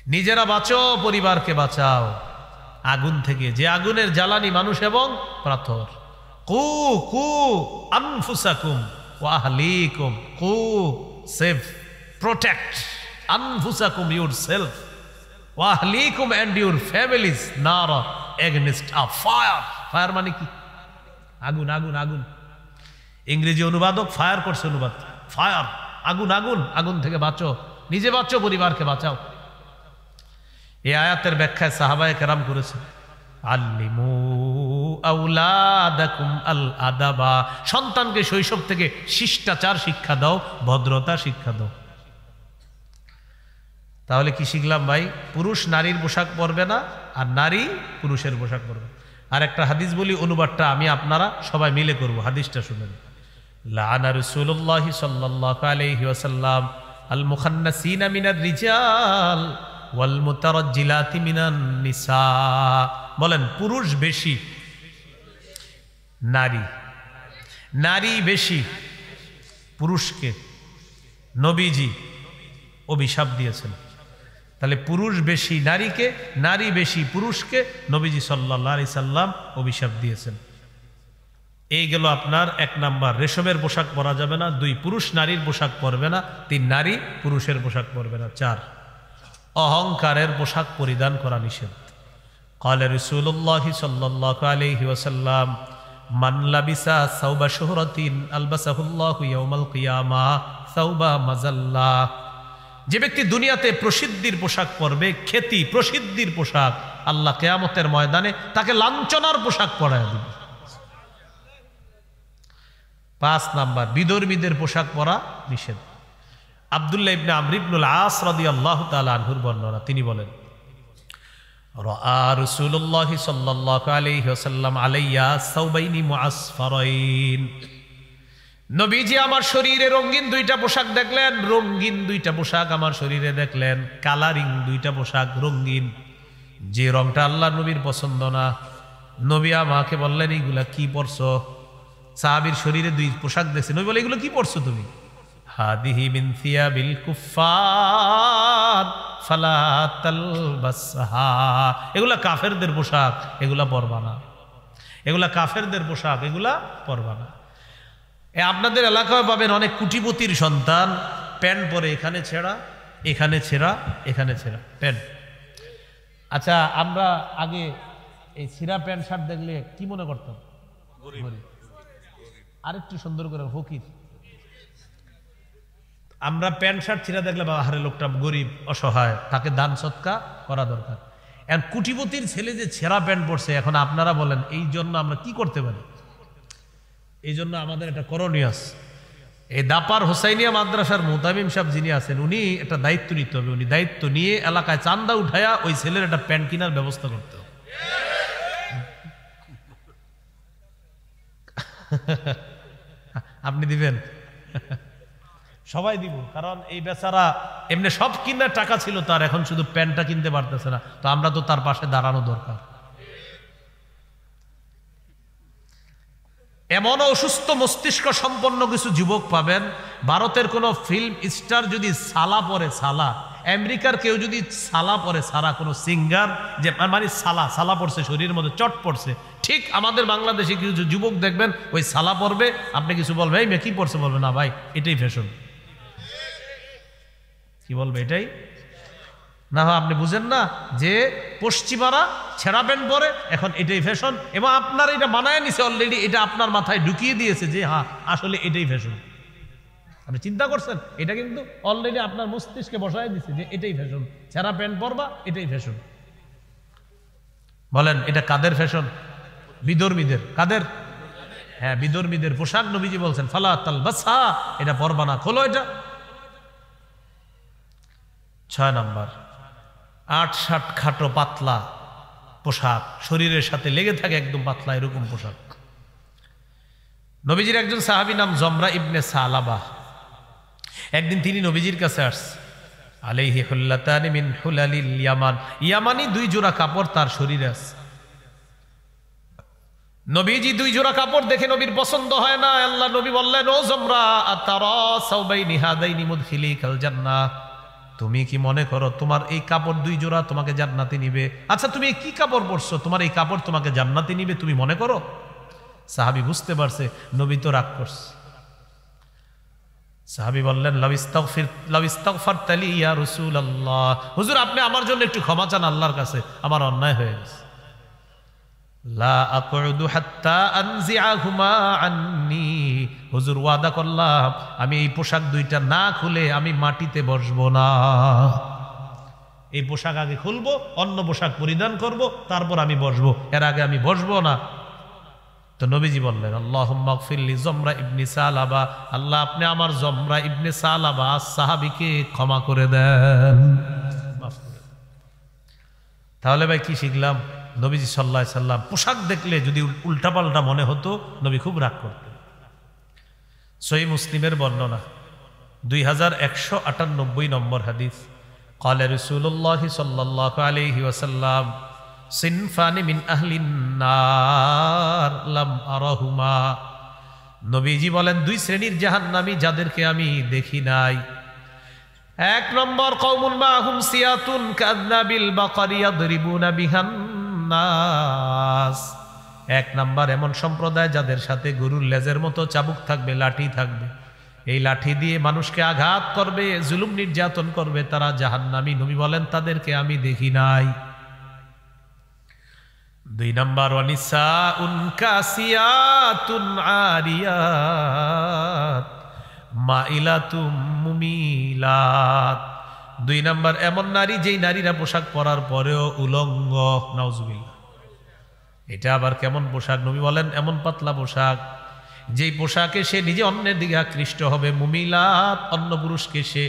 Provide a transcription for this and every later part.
নিজেরা বাঁচো, পরিবারকে বাঁচাও আগুন থেকে, যে আগুনের জ্বালানি মানুষ এবং পাথর। কু কু আনফুসাকুম ওয়া আহলিকুম, কু সেভ, প্রোটেক্ট আনফুসাকুম ইউরসেলফ ওয়া আহলিকুম এন্ড ইউর ফ্যামিলিজ নারা এগেইনস্ট আ ফায়ার। ফায়ার মানে কি? আগুন, আগুন, আগুন। ইংরেজি অনুবাদক ফায়ার করছে অনুবাদ, ফায়ার, আগুন, আগুন, আগুন থেকে বাঁচো, নিজে বাঁচো, পরিবারকে বাঁচাও। এই আয়াতের ব্যাখ্যায় সাহাবায়ে কেরাম করেছে, আল্লিমু আওলাদাকুম আল আদাবা, সন্তানকে শৈশব থেকে শিষ্টাচার শিক্ষা দাও, ভদ্রতা শিক্ষা দাও। তাহলে কি শিখলাম ভাই? পুরুষ নারীর পোশাক পরবে না, আর নারী পুরুষের পোশাক পরবে। আর একটা হাদিস বলি, অনুবাদটা আমি আপনারা সবাই মিলে করব। হাদিসটা শুনেন। লাআনা রাসূলুল্লাহি সাল্লাল্লাহু আলাইহি ওয়াসাল্লাম আল মুখান্নাসিনা মিনার রিজাল ওয়াল মুতারাজ্জিলাতি মিনান নিসা। বলেন, পুরুষ বেশি, নারী, নারী বেশি। পুরুষকে নবীজি অভিশাপ দিয়েছেন। তাহলে পুরুষ বেশি নারীকে, নারী বেশি পুরুষকে নবীজি সাল্লাল্লাহু আলাইহি সাল্লাম অভিশাপ দিয়েছেন। এই গেল আপনার 1 নাম্বার, রেশমের পোশাক পরা যাবে না। 2, পুরুষ নারীর পোশাক পরবে না। 3, নারী পুরুষের পোশাক পরবে না। 4, অহংকারের পোশাক পরিধান করা নিষেধ। ক্বালা রাসূলুল্লাহি সাল্লাল্লাহু আলাইহি ওয়াসাল্লাম মান লাবিসা সাওবা শুহরাতিন আলবাসাহুল্লাহু ইয়াউমাল কিয়ামাহ সাওবা মাযাল্লা। যে ব্যক্তি দুনিয়াতে প্রসিদ্ধির পোশাক পরবে, খ্যাতি প্রসিদ্ধির পোশাক, আল্লাহ কিয়ামতের ময়দানে তাকে লাঞ্ছনার পোশাক পরায় দিবে। 5 নাম্বার, বিধর্মীদের পোশাক পরা নিষেধ। আব্দুল্লাহ ইবনে আমর ইবনুল আস রাদিয়াল্লাহু তাআলা আনহুর বর্ণনা, তিনি বলেন, রাআ রাসূলুল্লাহি সাল্লাল্লাহু আলাইহি ওয়াসাল্লাম আলাইয়া সাওবাইনি মুআসফারাইন। নবীজি আমার শরীরে রঙিন 2টা পোশাক দেখলেন, রঙিন 2টা পোশাক আমার শরীরে দেখলেন, কালারিং 2টা পোশাক রঙিন, যে রংটা আল্লাহ নবীর পছন্দ না। নবী আমাকে বললেন, এইগুলা কি পরছো? সাহাবীর শরীরে 2 পোশাক দেখছে, নবী বলে, এগুলো কি পরছো তুমি? হাদিহি মিন থিয়াবিল কুফার ফালা তালবাসহা। এগুলা কাফেরদের পোশাক, এগুলা পরবা না। এগুলা কাফেরদের পোশাক, এগুলা পরবা না। আপনাদের এলাকায় পাবেন অনেক কোটিপতির সন্তান প্যান্ট পরে, এখানে ছেঁড়া, এখানে ছেঁড়া, এখানে ছেঁড়া প্যান্ট। আচ্ছা, আমরা আগে এই ছিঁড়া প্যান্ট শার্ট দেখলে কি মনে করতাম? গরিব। আরেকটু সুন্দর করে ফকির। আমরা প্যান্ট শার্ট ছিঁড়া দেখলে বাবা, হারে লোকটা গরিব, অসহায়, তাকে দান সৎকা করা দরকার। এখন কোটিপতির ছেলে যে ছেঁড়া প্যান্ট পরছে, এখন আপনারা বলেন এই জন্য আমরা কি করতে পারি? এই জন্য আমাদের একটা করণীয় আছে। এই দাপার হোসাইনিয়া মাদ্রাসার মুতামিম সাহেব যিনি আছেন, উনি একটা দায়িত্ব নিতে হবে। উনি দায়িত্ব নিয়ে এলাকায় চান্দা উঠায়া ওই ছেলের একটা প্যান্ট কেনার ব্যবস্থা করতে হবে। আপনি দিবেন? সবাই দিব, কারণ এই বেচারা এমনি সব কিনার টাকা ছিল তার, এখন শুধু প্যান্টটা কিনতে পারতেছে না, তো আমরা তো তার পাশে দাঁড়ানো দরকার। এমন অসুস্থ মস্তিষ্ক সম্পন্ন কিছু যুবক পাবেন, ভারতের কোন ফিল্ম স্টার যদি সালা পরে, সালা, আমেরিকার কেউ যদি সালা পরে, সারা কোন সিঙ্গার যে মানে সালা সালা পড়ছে, শরীরের মধ্যে চট পড়ছে, ঠিক আমাদের বাংলাদেশে কিছু যুবক দেখবেন ওই সালা পরবে, আপনি কিছু বলবে, এই মেয়ে কি পড়ছে? বলবে, না ভাই এটাই ফ্যাশন। কি বলবে? এটাই না। আপনি বুঝেন না যে পশ্চিমারা ছেঁড়া প্যান্ট পরে, এখন এটাই ফ্যাশন, এবং আপনার এটা বানায় নিছে অলরেডি, এটা আপনার মাথায় ঢুকিয়ে দিয়েছে যে হ্যাঁ আসলে এটাই ফ্যাশন। আপনি চিন্তা করছেন? এটা কিন্তু অলরেডি আপনার মস্তিষ্কে বসায় দিচ্ছে যে এটাই ফ্যাশন, ছেঁড়া প্যান্ট পরবা, এটাই ফ্যাশন। বলেন এটা কাদের ফ্যাশন? বিধর্মীদের। কাদের? হ্যাঁ, বিধর্মীদের পোশাক নবীজি বলছেন ফালা তালবাসহা, এটা পরবা না, খোলো এটা। 6 নাম্বার, 8-8 খাটো পাতলা পোশাক, শরীরের সাথে লেগে থাকে একদম পাতলা, এরকম পোশাক। নবীজির একজন সাহাবী নাম জমরা ইবনে সালাবা, একদিন তিনি নবীজির কাছে আসছে, আলাইহি হুল্লাতানি মিন হুলালিল ইয়ামান, ইয়ামানি 2 জোড়া কাপড় তার শরীরে আছে। নবীজি 2 জোড়া কাপড় দেখে নবীর পছন্দ হয় না। আল্লাহ নবী বললেন, ও জমরা, আতারা সাওবাইনি হাদাইনি মুদখিলিকাল জান্নাহ, তুমি কি মনে করো তোমার এই কাপড় 2 জোড়া তোমাকে জান্নাতে নিবে? আচ্ছা তুমি কি কাপড় পরছো, তোমার এই কাপড় তোমাকে জান্নাতে নিবে তুমি মনে করো? সাহাবী বুঝতে পারছে নবী তো রাগ করছে। সাহাবী বললেন লাউ ইস্তাগফারতা লি ইয়া রাসূলুল্লাহ, হুজুর আপনি আমার জন্য একটু ক্ষমা চান আল্লাহর কাছে, আমার অন্যায় হয়ে গেছে। লা আকুদু হাত্তা আনজিআহুমা আন্নি, হুজুর ওয়াদা করলাম আমি এই পোশাক 2টা না খুলে আমি মাটিতে বসবো না। এই পোশাক আগে খুলবো, অন্য পোশাক পরিধান করব, তারপর আমি বসবো, এর আগে আমি বসবো না। তো নবীজি বললেন আল্লাহুম্মা গফির লি জমরা ইবনে সালাবা, আল্লাহ আপনি আমার জমরা ইবনে সালাবা সাহাবীকে ক্ষমা করে দেন, মাফ করে দেন। তাহলে ভাই কি শিখলাম? নবীজি সাল্লাল্লাহু আলাইহি সাল্লাম পোশাক দেখলে যদি উল্টাপাল্টা মনে হতো নবী খুব রাগ করতেন। সহিহ মুসলিমের বর্ণনা 2198 নম্বর হাদিস, ক্বালা রাসূলুল্লাহ সাল্লাল্লাহু আলাইহি ওয়াসাল্লাম সিনফানি মিন আহলিন নার লাম আরাহুমা, নবীজি বলেন 2 শ্রেণীর জাহান্নামী যাদেরকে আমি দেখি নাই। 1 নম্বর কওমুন মাহুম সিয়াতুন কাযনাবিল বাকারি ইয়াদরিবুনা বিহান নাস, 1 নম্বর এমন সম্প্রদায় যাদের সাথে গরুর লেজের মতো চাবুক থাকবে, লাঠি থাকবে, এই লাঠি দিয়ে মানুষকে আঘাত করবে, জুলুম নির্যাতন করবে, তারা জাহান্নামী। নবী বলেন তাদেরকে আমি দেখি নাই। 2 নম্বর ওয়ানিসাউন কাসিয়াতুন আরিয়াত মাইলাতুম মুমিলাত, 2 নম্বর এমন নারী যেই নারীরা পোশাক পরার পরেও উলঙ্গ, নাউজুবিল্লাহ। এটা আবার কেমন পোশাক? নবী বলেন এমন পাতলা পোশাক যেই পোশাকে সে নিজে অন্যের দিকে আকৃষ্ট হবে, মুমিলাত অন্য পুরুষকে সে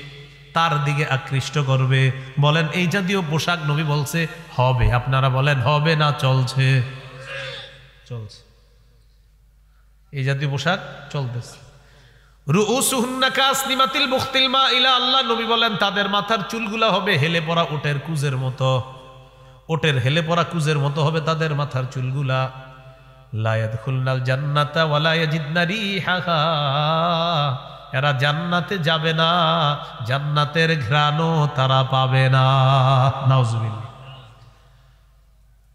তার দিকে আকৃষ্ট করবে। বলেন এই জাতীয় পোশাক নবী বলছে হবে, আপনারা বলেন হবে না চলছে? চলছে, এই জাতীয় পোশাক চলতেছে। রুউসুহুন্না কাসনিমাতিল বুখতিল মাইলা, আল্লাহ নবী বলেন তাদের মাথার চুলগুলা হবে হেলে পড়া উটের কুজের মতো, ওটের হেলে পড়া কুজের মতো হবে তাদের মাথার চুলগুলা। লা ইয়াদখুলনাল জান্নাতা ওয়া লা ইয়াজিদনা রিহাহা, এরা জান্নাতে যাবে না, জান্নাতের ঘ্রাণও তারা পাবে না, নাউজুবিল্লাহ।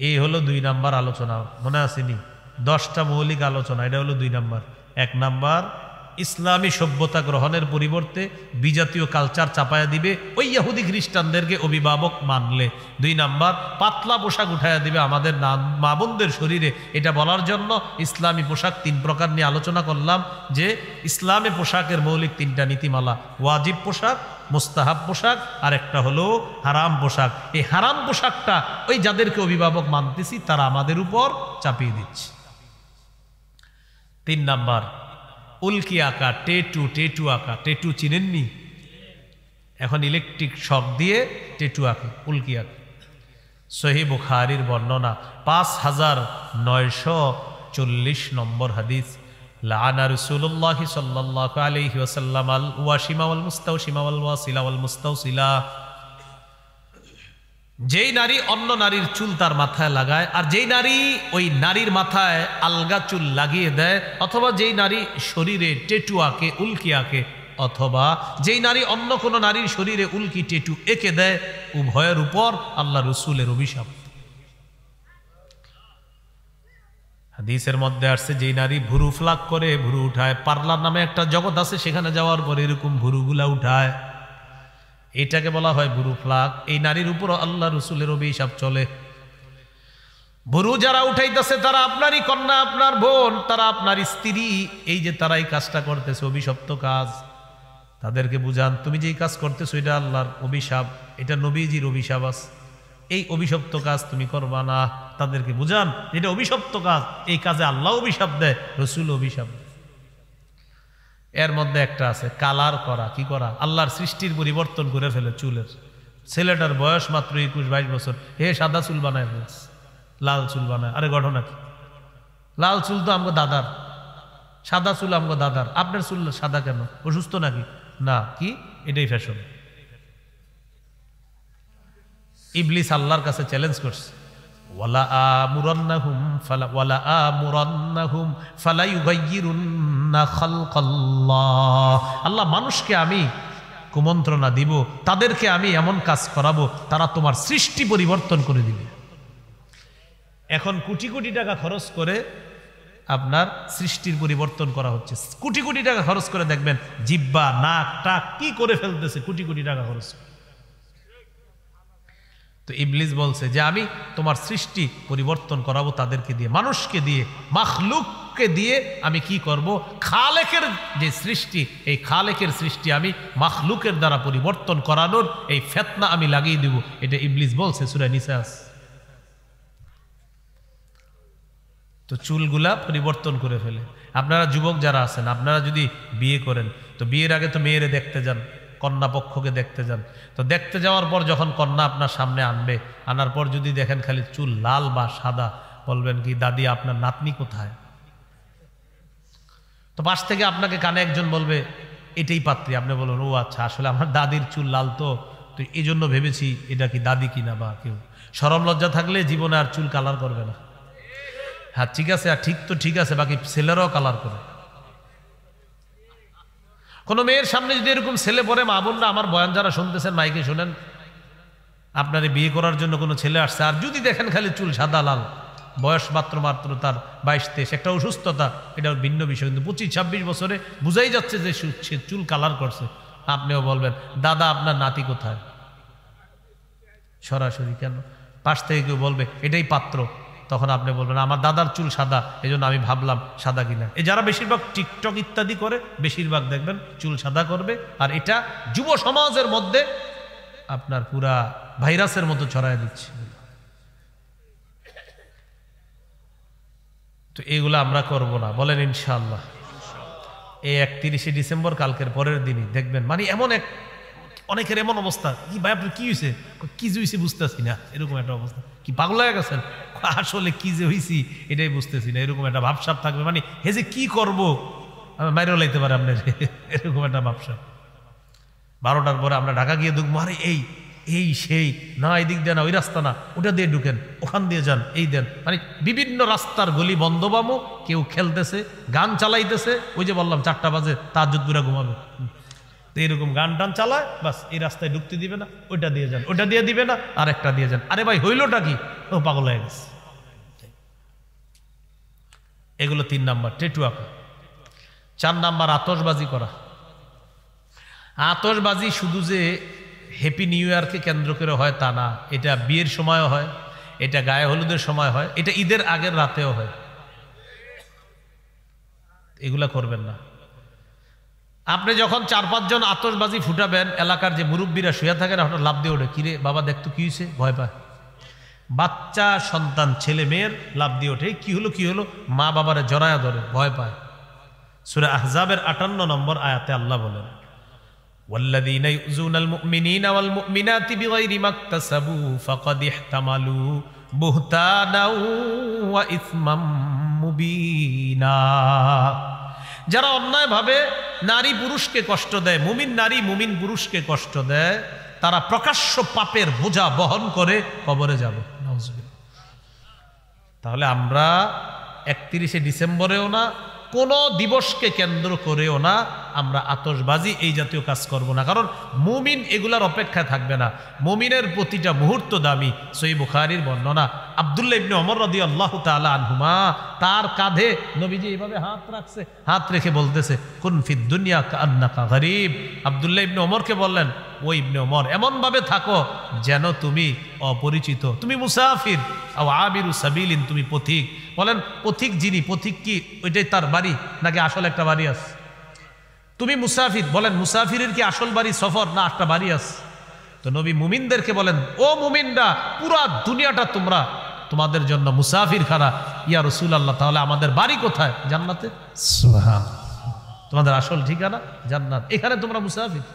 এই হলো 2 নাম্বার আলোচনা, মনে আসেনি? 10টা মৌলিক আলোচনা, এটা হলো 2 নাম্বার। 1 নাম্বার ইসলামী সভ্যতা গ্রহণের পরিবর্তে বিজাতীয় কালচার চাপায়া দিবে ওই ইহুদি খ্রিস্টানদেরকে অভিভাবক মানলে। 2 নাম্বার পাতলা পোশাক উঠায়া দিবে আমাদের মা বোনদের শরীরে, এটা বলার জন্য ইসলামী পোশাক 3 প্রকার নিয়ে আলোচনা করলাম, যে ইসলামী পোশাকের মৌলিক 3টা নীতিমালা, ওয়াজিব পোশাক, মুস্তাহাব পোশাক, আর একটা হলো হারাম পোশাক। এই হারাম পোশাকটা ওই যাদেরকে অভিভাবক মানতেছি তারা আমাদের উপর চাপিয়ে দিচ্ছে। 3 নাম্বার উল্কি আঁকা, টেটু আঁকা। টেটু চিনেননি? এখন ইলেকট্রিক শক দিয়ে টেটু আঁকে, উল্কি আঁকে। সহিহ বুখারীর বর্ণনা 5940 নম্বর হাদিস, লাআনা রাসূলুল্লাহ সাল্লাল্লাহু আলাইহি ওয়াসাল্লাম আল ওয়াশিমা ওয়াল মুস্তাওশিমা ওয়াল ওয়াসিলা ওয়াল মুস্তাওসিলা, যেই নারী অন্য নারীর চুল তার মাথায় লাগায়, আর যেই নারী ওই নারীর মাথায় আলগা চুল লাগিয়ে দেয়, অথবা যেই নারী শরীরে টেটু আঁকে, উল্কি আঁকে, অথবা যেই নারী অন্য কোনো নারীর শরীরে উল্কি টেটু এঁকে দেয়, উভয়ের উপর আল্লাহ রসুলের অভিশাপ। হাদিসের মধ্যে আসছে যেই নারী ভুরু ফ্লাক করে, ভুরু উঠায়, পার্লার নামে একটা জগৎ আছে, সেখানে যাওয়ার পরে এরকম ভুরুগুলা উঠায়, এটাকে বলা হয় ভুরু ফ্লাক। এই নারীর উপর আল্লাহ রসুলের অভিশাপ চলে। ভুরু যারা উঠাইতেছে তারা আপনারই কন্যা, আপনার বোন, তারা আপনার স্ত্রী। এই যে তারা এই কাজটা করতেছে অভিশপ্ত কাজ, তাদেরকে বুঝান তুমি যেই কাজ করতেছো এটা আল্লাহর অভিশাপ, এটা নবীজির অভিশাপ আছে, এই অভিশপ্ত কাজ তুমি করবা না। তাদেরকে বুঝান এটা অভিশপ্ত কাজ, এই কাজে আল্লাহ অভিশাপ দেয়, রসুল অভিশাপ দেয়। এর মধ্যে একটা আছে কালার করা। কি করা? আল্লাহর সৃষ্টির পরিবর্তন করে ফেলে চুলের। ছেলেটার বয়স মাত্র 21-22 বছর, হে সাদা চুল বানায় ফেলছে, লাল চুল বানায়। আরে ঘটনা কি? লাল চুল তো আমগো দাদার, সাদা চুল আমগো দাদার, আপনার চুল সাদা কেন? অসুস্থ নাকি? না, কি এটাই ফ্যাশন। ইবলিস আল্লাহর কাছে চ্যালেঞ্জ করছে, ওয়ালা আমুরান্নাহুম ফালা ইউগাইয়িরুন্না খালকাল্লাহ। আল্লাহ মানুষকে আমি কুমন্ত্রণা দিব, তাদেরকে আমি এমন কাজ করাবো তারা তোমার সৃষ্টি পরিবর্তন করে দিবে। এখন কোটি কোটি টাকা খরচ করে আপনার সৃষ্টির পরিবর্তন করা হচ্ছে, কোটি কোটি টাকা খরচ করে দেখবেন জিব্বা নাক টাক কি করে ফেলতেছে, কোটি কোটি টাকা খরচ। তো ইবলিস বলছে যে আমি তোমার সৃষ্টি পরিবর্তন করাবো তাদেরকে দিয়ে, মানুষকে দিয়ে, মাখলুককে দিয়ে আমি কি করব, খালেকের যে সৃষ্টি, এই খালেকের সৃষ্টি আমি মাখলুকের দ্বারা পরিবর্তন করানোর এই ফিতনা আমি লাগিয়ে দিব। এটা ইবলিস বলছে সূরা নিসা। তো চুলগুলা পরিবর্তন করে ফেলে। আপনারা যুবক যারা আছেন, আপনারা যদি বিয়ে করেন তো বিয়ের আগে তো মেয়েরে দেখতে যান, কন্যা পক্ষকে দেখতে যান। তো দেখতে যাওয়ার পর যখন কন্যা আপনার সামনে আনবে, আনার পর যদি দেখেন খালি চুল লাল বা সাদা, বলবেন কি দাদি আপনার নাতনি কোথায়? তো পাশ থেকে আপনাকে কানে একজন বলবে এটাই পাত্রী, আপনি বলবেন ও আচ্ছা, আসলে আমার দাদির চুল লাল তো এই জন্য ভেবেছি এটা কি দাদি কিনা বা কেউ। শরম লজ্জা থাকলে জীবনে আর চুল কালার করবে না। হ্যাঁ ঠিক আছে, আর ঠিক তো ঠিক আছে, বাকি ছেলেরাও কালার করে। কোনো মেয়ের সামনে যদি এরকম ছেলে পরে, মা বোনরা আমার বয়ান যারা শুনতেছেন মাইকে শোনেন, আপনার বিয়ে করার জন্য কোনো ছেলে আসছে, আর যদি দেখেন খালি চুল সাদা লাল, বয়স মাত্র তার 22-23, একটা অসুস্থতা, এটা ভিন্ন বিষয়, কিন্তু 25-26 বছরে বুঝাই যাচ্ছে যে সে চুল কালার করছে, আপনিও বলবেন দাদা আপনার নাতি কোথায়? সরাসরি কেন? পাশ থেকে কেউ বলবে এটাই পাত্র, তখন আপনি বলবেন আমার দাদার চুল সাদা, এই জন্য আমি ভাবলাম সাদা কিনা। এই যারা বেশিরভাগ টিকটক ইত্যাদি করে বেশিরভাগ দেখবেন চুল সাদা করবে, আর এটা যুব সমাজের মধ্যে আপনার পুরা ভাইরাসের মতো ছড়ায় দিচ্ছে। তো এগুলো আমরা করব না, বলেন ইনশাআল্লাহ। এই 31শে ডিসেম্বর কালকের পরের দিনই দেখবেন মানে এমন এক অনেকের এমন অবস্থা, কি ভাই আপনার কি হয়েছে, কি যে হয়েছে বুঝতেছি না, এরকম একটা অবস্থা। কি পাগল হয়ে গেছেন? আসলে কি যে হয়েছি এটাই বুঝতেছি না, এরকম একটা ভাবসাব থাকবে, মানে হে যে কি করবো মাইরেও লাইতে পারে আপনার, এরকম একটা ভাবসাব। 12টার পরে আমরা ঢাকা গিয়ে ঢুকবো, আরে এই সেই না, এই দিক দিয়ে না, ওই রাস্তা না, ওটা দিয়ে ঢুকেন, ওখান দিয়ে যান, এই দেন, মানে বিভিন্ন রাস্তার গলি বন্ধ পাবো, কেউ খেলতেছে, গান চালাইতেছে, ওই যে বললাম 4টা বাজে তাহাজ্জুদ পুরা ঘুমাবে, এরকম গান টান চালায়, বাস এই রাস্তায় ঢুকতে দিবে না, ওইটা দিয়ে যান, ওইটা দিয়ে দিবে না, আর একটা দিয়ে যান। আরে ভাই হইলটা কি? ও পাগল হয়ে গেছে। এগুলো 3 নাম্বার টেটু আঁকা। 4 নাম্বার আতশবাজি করা। আতশবাজি শুধু যে হ্যাপি নিউ ইয়ারকে কেন্দ্র করে হয় তা না, এটা বিয়ের সময়ও হয়, এটা গায়ে হলুদের সময় হয়, এটা ঈদের আগের রাতেও হয়। এগুলা করবেন না। আপনি যখন 4-5 জন আতশবাজি ফুটাবেন, এলাকার যে মুরব্বীরা শুয়ে থাকেন হঠাৎ লাফ দিয়ে ওঠে, কিরে বাবা দেখতো কি হয়েছে, ভয় পায়। বাচ্চা সন্তান ছেলে মেয়ের লাফ দিয়ে ওঠে, কি হলো, মা বাবারে জড়ায়া ধরে, ভয় পায়। সূরা আহজাবের 58 নম্বর আয়াতে আল্লাহ বলেন ওয়াল্লাযীনা ইউযুনাল মুমিনিনা ওয়াল মুমিনাতি বিগাইরি মাকতাসাবু ফাকাদ ইহতামালু বুহতানাও ওয়া ইসমাম মুবিনা। যারা অন্যায়ভাবে নারী পুরুষকে কষ্ট দেয়, মুমিন নারী মুমিন পুরুষকে কষ্ট দেয়, তারা প্রকাশ্য পাপের বোঝা বহন করে কবরে যাবে। তাহলে আমরা 31শে ডিসেম্বরেও না, কোনো দিবসকে কেন্দ্র করেও না আমরা আতশবাজি এই জাতীয় কাজ করব না, কারণ মুমিন এগুলার অপেক্ষায় থাকবে না। মুমিনের প্রতিটা মুহূর্ত দামি। সহিহ বুখারীর বর্ণনা, আব্দুল্লাহ ইবনে ওমর রাদিয়াল্লাহু তাআলা আনহুমা, তার কাঁধে নবীজি এইভাবে হাত রাখছে, হাত রেখে বলতেছে কুন ফিদ দুনিয়া কান্নাকা গরীব। আব্দুল্লাহ ইবনে ওমরকে বললেন, ও ইবনে ওমর এমন ভাবে থাকো যেন তুমি অপরিচিত, তুমি মুসাফির, আও আবিরু সাবিলিন, তুমি পথিক। বলেন পথিক যিনি, পথিক কি ওইটাই তার বাড়ি নাকি আসল একটা বাড়ি আছে? তুমি মুসাফির, বলেন মুসাফিরের কি আসল বাড়ি সফর না একটা বাড়ি আছে? তো নবী মুমিনদেরকে বলেন, ও মুমিনরা পুরা দুনিয়াটা তোমাদের জন্য মুসাফির খানা। ইয়া রাসূলুল্লাহ, তাহলে আমাদের বাড়ি কোথায়? জান্নাতে। সুবহানাল্লাহ, তোমাদের আসল ঠিকানা জান্নাত, এখানে তোমরা মুসাফির।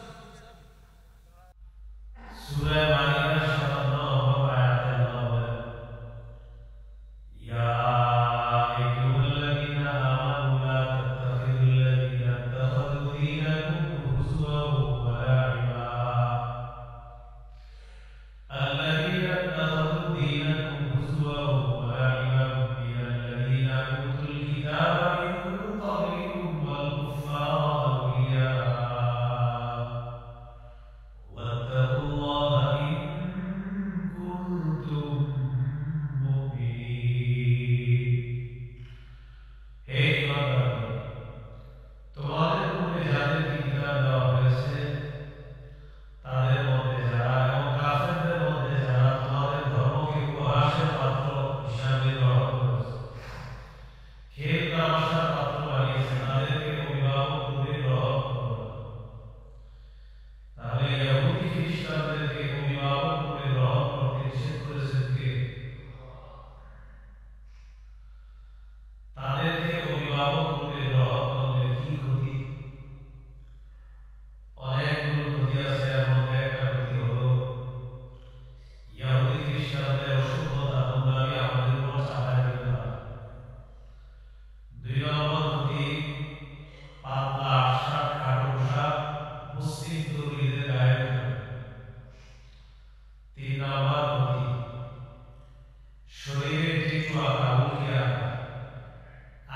অসুস্থতা নোংরামি আমাদের উপর চাপায় দিতে হয়। 2 নম্বর হুতি পাতলা আশাক খাটো পোশাক মুসলিম তরুণীদের গায়ে দিতে হবে। 3 নম্বর হুতি শরীরের টিটু আঁকা উল্কি আঁকা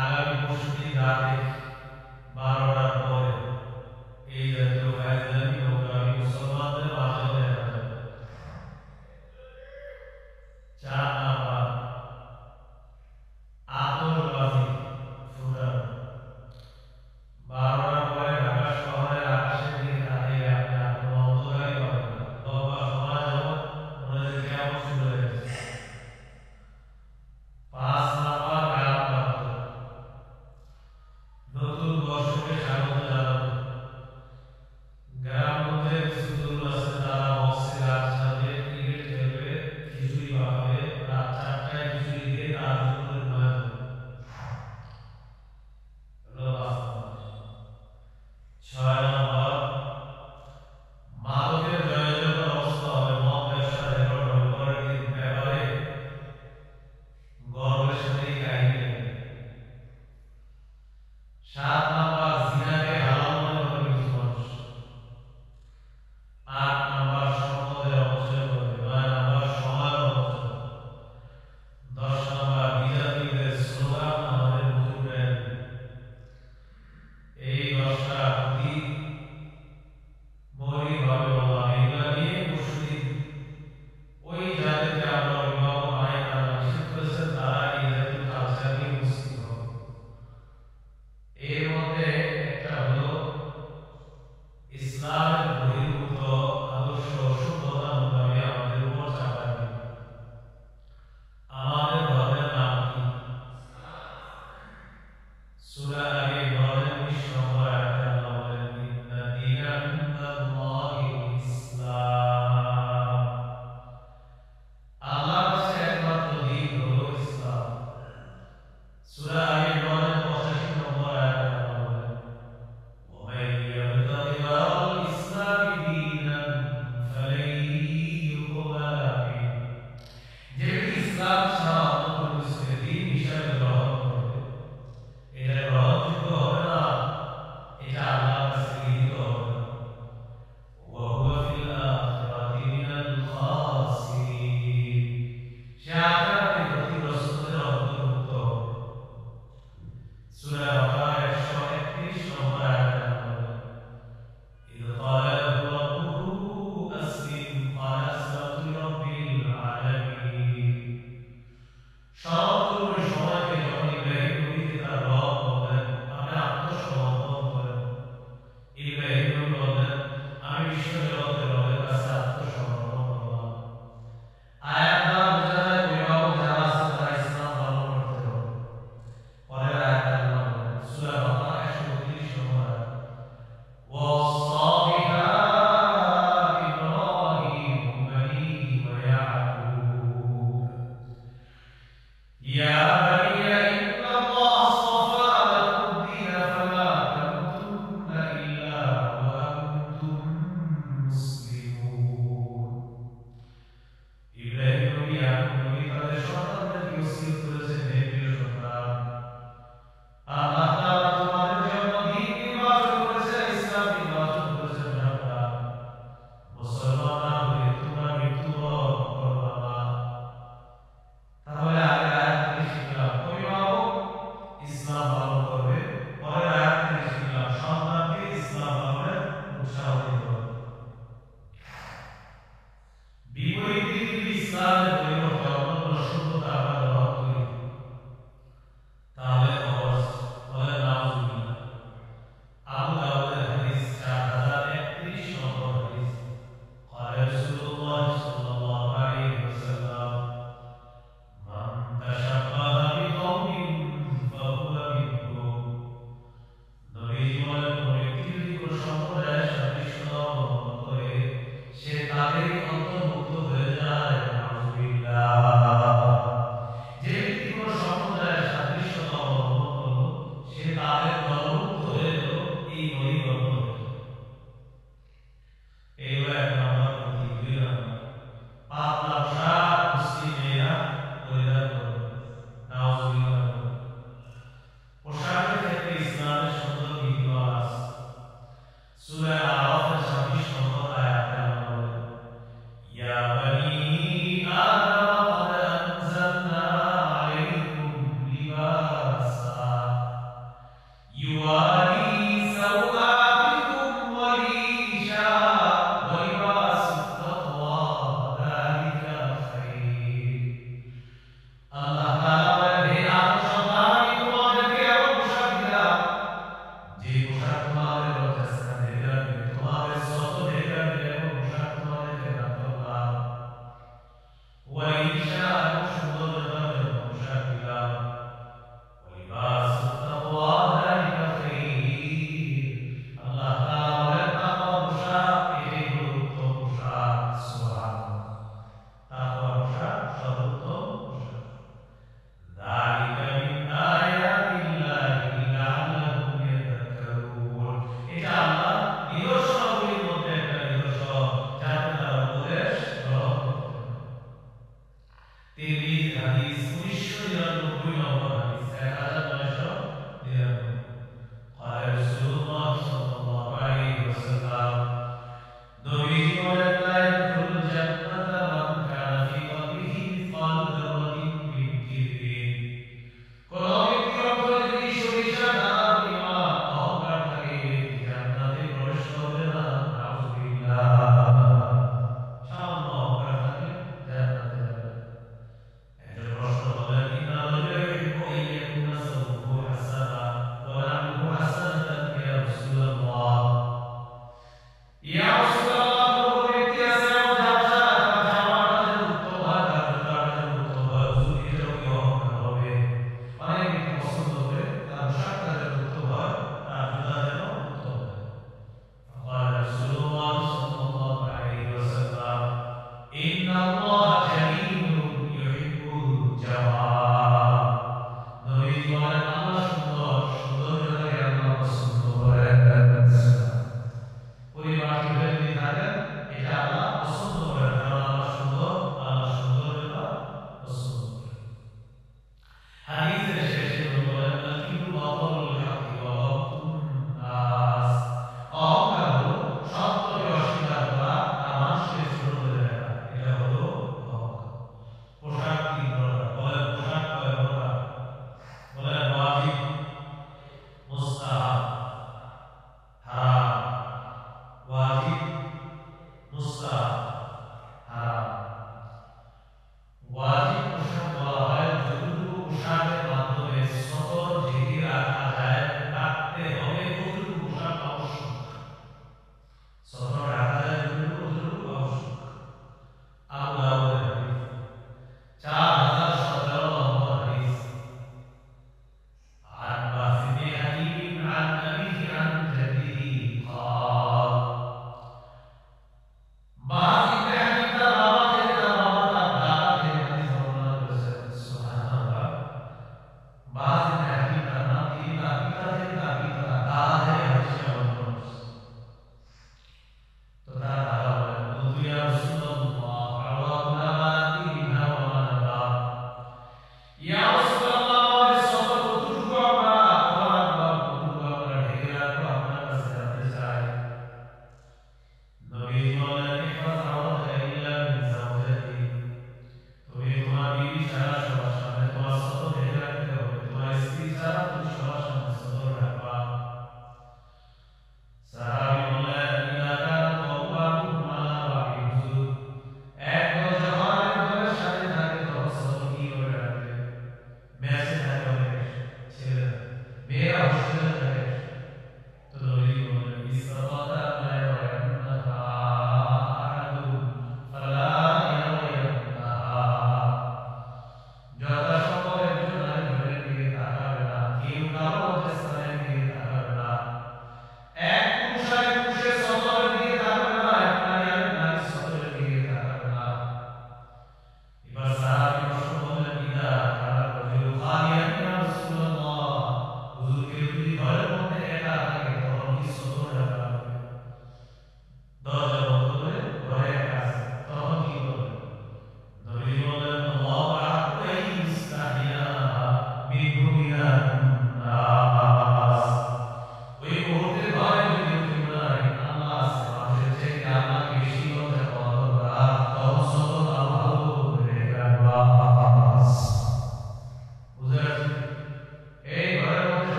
আগামী পরশুদিন রাতে 12টার পরে এই জাতীয় ফায়দানি নোংরামি মুসলমানদের মাঝে দেখা যাবে। 4 নাম্বার আতশবাজি ফুটানো। 12টার পরে ঢাকা শহরের আকাশের দিকে তাকিয়ে আপনি আর কোনো অন্ধকারই পাবেন না। লম্বা সময় যাবত মনে হয় কেমন শুরু হয়ে গেছে। 5 নাম্বার গান বাদ্য, নতুন বর্ষকে স্বাগত জানানো। গ্রামগঞ্জে কিছু তরুণ আছে তারা বক্সে গান সাজিয়ে ক্রিকেট খেলবে, খিচুড়ি পাবে,